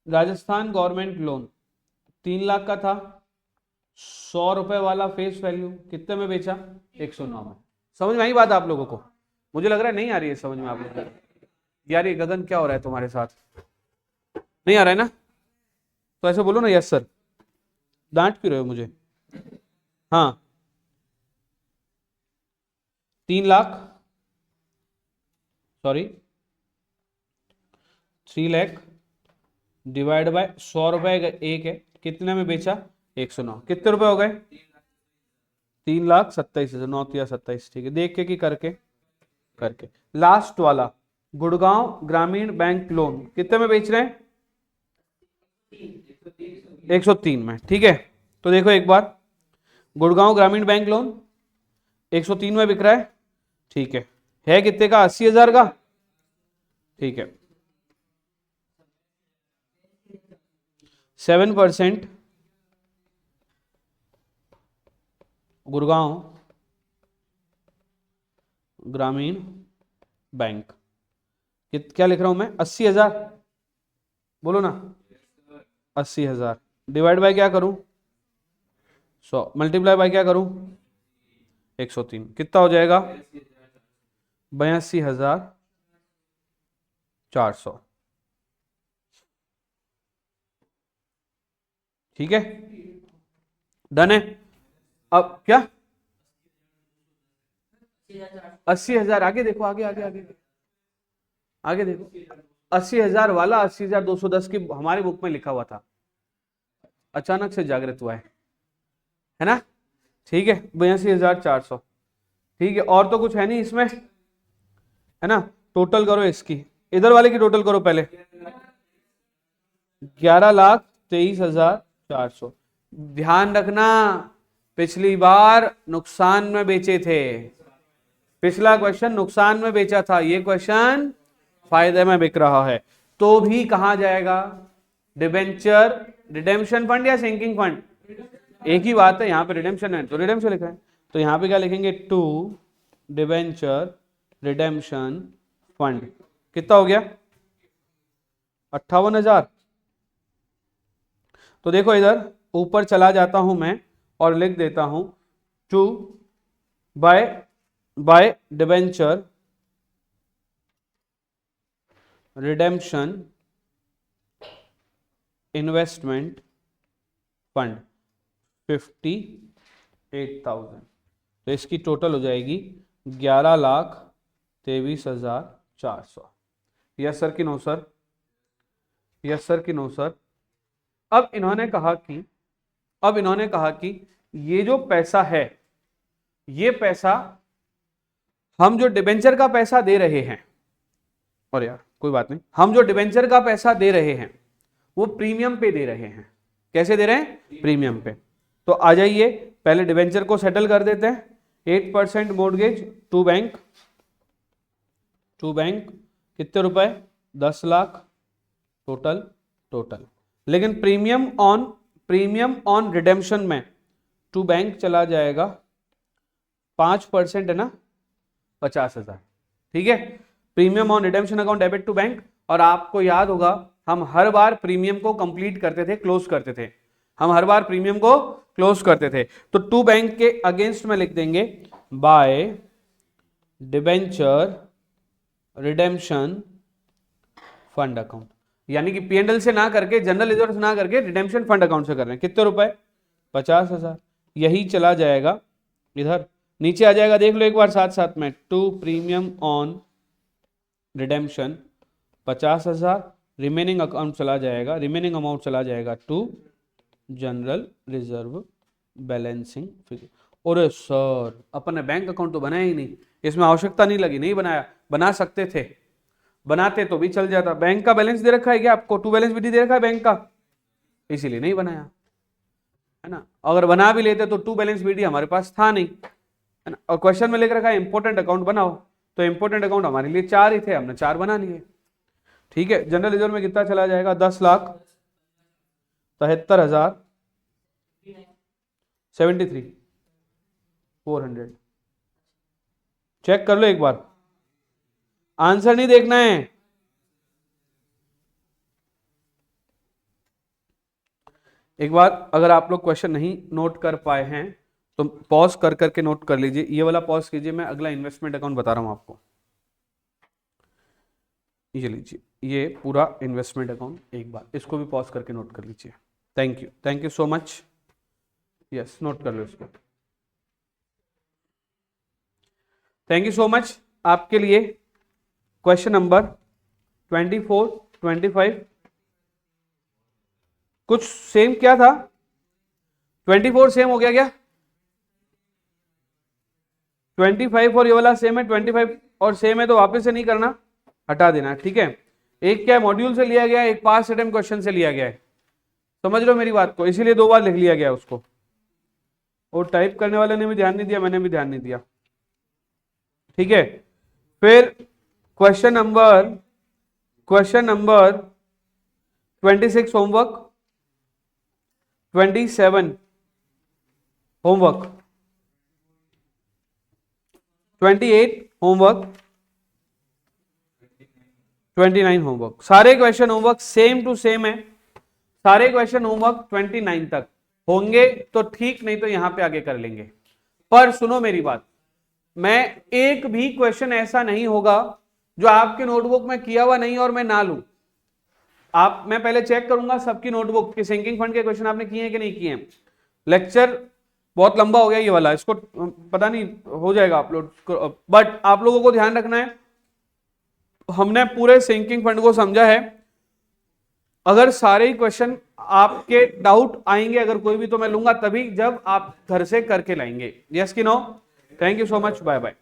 Speaker 1: राजस्थान गवर्नमेंट लोन 3 लाख का था, 100 रुपए वाला फेस वैल्यू कितने में बेचा? 109 में। समझ में आई बात आप लोगों को? मुझे लग रहा है नहीं आ रही है समझ में आप लोगों को। यार ये गगन क्या हो रहा है तुम्हारे साथ? नहीं आ रहा है ना? तो ऐसे बोलो ना यस सर। डांट क्यों रहे हो मुझे? हाँ 3 lakh, sorry 3 lakh divide by 100 रुपए एक है, कितने में बेचा? 109। कितने रुपए हो गए? 3,27,000। 9 या 27, ठीक है। देख के कि करके? करके। लास्ट वाला गुड़गांव ग्रामीण बैंक लोन कितने में बेच रहे हैं? 103 में, ठीक है। तो देखो एक बार, गुड़गांव ग्रामीण बैंक लोन 103 में बिक रहा है, ठीक है कितने का? 80,000 का, ठीक है। 7% गुड़गांव ग्रामीण बैंक, क्या लिख रहा हूं मैं? 80,000, बोलो ना। 80,000 डिवाइड बाय क्या करूं? 100 मल्टीप्लाई बाय क्या करूं? 103। कितना हो जाएगा? 82,400, ठीक है। डन है। अब क्या? 80,000। आगे देखो, आगे आगे आगे आगे देखो। 80,000 वाला 80,210 की हमारे बुक में लिखा हुआ था, अचानक से जागृत हुआ है ना? ठीक है 82,400, ठीक है। और तो कुछ है नहीं इसमें, है ना? टोटल करो इसकी, इधर वाले की टोटल करो पहले। 11,23,400। ध्यान रखना पिछली बार नुकसान में बेचे थे, पिछला क्वेश्चन नुकसान में बेचा था, ये क्वेश्चन फायदे में बिक रहा है। तो भी कहां जाएगा? डिबेंचर रिडेम्पशन फंड या सिंकिंग फंड? एक ही बात है, यहां पे रिडेम्पशन है तो रिडेम्पशन लिखा है, तो यहां पे क्या लिखेंगे? To debenture redemption fund. कितना हो गया? 58,000। तो देखो इधर ऊपर चला जाता हूं मैं और लिख देता हूं to by debenture redemption investment fund 58,000। तो इसकी टोटल हो जाएगी 11,23,400। यस सर कि नो सर? यस सर कि नो सर? अब इन्होंने कहा कि ये जो पैसा है, ये पैसा हम जो डिबेंचर का पैसा दे रहे हैं, और यार कोई बात नहीं, हम जो डिबेंचर का पैसा दे रहे हैं वो प्रीमियम पे दे रहे हैं। कैसे दे रहे हैं? प्रीमियम पे। तो आ जाइए पहले डिबेंचर को सेटल कर देते हैं। 8% मोर्गेज टू बैंक कितने रुपए? 10 लाख टोटल। लेकिन प्रीमियम ऑन रिडेम्पशन में टू बैंक चला जाएगा 5% है ना, 50,000, ठीक है। Premium on redemption account debit to bank. और आपको याद होगा हम हर बार प्रीमियम को कंप्लीट करते थे, क्लोज करते थे, हम हर बार प्रीमियम को क्लोज करते थे। तो टू बैंक के अगेंस्ट में लिख देंगे by debenture redemption fund account, यानी कि पीएनएल से ना करके, जनरल रिजर्व से ना करके रिडेम्पशन फंड अकाउंट से कर रहे हैं। कितने रुपए? 50,000। यही चला जाएगा इधर, नीचे आ जाएगा, देख लो एक बार साथ साथ में। To premium on redemption 50,000, remaining account चला जाएगा, रिमेनिंग अमाउंट चला जाएगा to general reserve balancing figure. और सर अपन ने बैंक अकाउंट तो बनाया ही नहीं, इसमें आवश्यकता नहीं लगी, नहीं बनाया, बना सकते थे, बनाते तो भी चल जाता। बैंक का बैलेंस दे रखा है क्या आपको? टू बैलेंस विधि दे रखा है बैंक का, इसीलिए नहीं बनाया, है ना? अगर बना भी लेते तो टू बैलेंस विधि हमारे पास था नहीं, है ना? और क्वेश्चन में लिख रखा है इंपोर्टेंट अकाउंट बनाओ, तो इंपोर्टेंट अकाउंट हमारे लिए 4 ही थे, हमने 4 बना लिए, ठीक है। जनरल रिजर्व में कितना चला जाएगा? 10,73,000 73,400। चेक कर लो एक बार, आंसर नहीं देखना है। एक बार अगर आप लोग क्वेश्चन नहीं नोट कर पाए हैं तो पॉज कर करके नोट कर लीजिए, ये वाला पॉज कीजिए, मैं अगला इन्वेस्टमेंट अकाउंट बता रहा हूं आपको। ये लीजिए, ये पूरा इन्वेस्टमेंट अकाउंट, एक बार इसको भी पॉज करके नोट कर लीजिए। Thank you so much. Yes, note कर लो इसको। Thank you so much. आपके लिए क्वेश्चन नंबर 24, 25 कुछ सेम क्या था? 24 सेम हो गया क्या? 25 और ये वाला सेम है, 25 और सेम है तो वापस से नहीं करना, हटा देना, ठीक है। एक क्या मॉड्यूल से लिया गया है, एक पास्ट अटेम्प्ट क्वेश्चन से लिया गया है, समझ लो मेरी बात को, इसीलिए 2 बार लिख लिया गया उसको। और टाइप करने वाले ने भी ध्यान नहीं दिया, मैंने भी ध्यान नहीं दिया, ठीक है। फिर question number 26 homework, 27 homework, 28 homework, 29 homework. सारे question homework same to same है, सारे क्वेश्चन होमवर्क 29 तक होंगे तो ठीक, नहीं तो यहां पे आगे कर लेंगे। पर सुनो मेरी बात, मैं एक भी क्वेश्चन ऐसा नहीं होगा जो आपके नोटबुक में किया हुआ नहीं और मैं ना लूं। मैं पहले चेक करूंगा सबकी नोटबुक कि सिंकिंग फंड के क्वेश्चन आपने किए हैं कि नहीं किए हैं। लेक्चर बहुत लंबा हो गया ये वाला, इसको पता नहीं हो जाएगा अपलोड, बट आप लोगों को ध्यान रखना है, हमने पूरे सिंकिंग फंड को समझा है। अगर सारे ही क्वेश्चन आपके डाउट आएंगे अगर कोई भी, तो मैं लूंगा तभी जब आप घर से करके लाएंगे। यस कि no? Thank you so much, bye bye.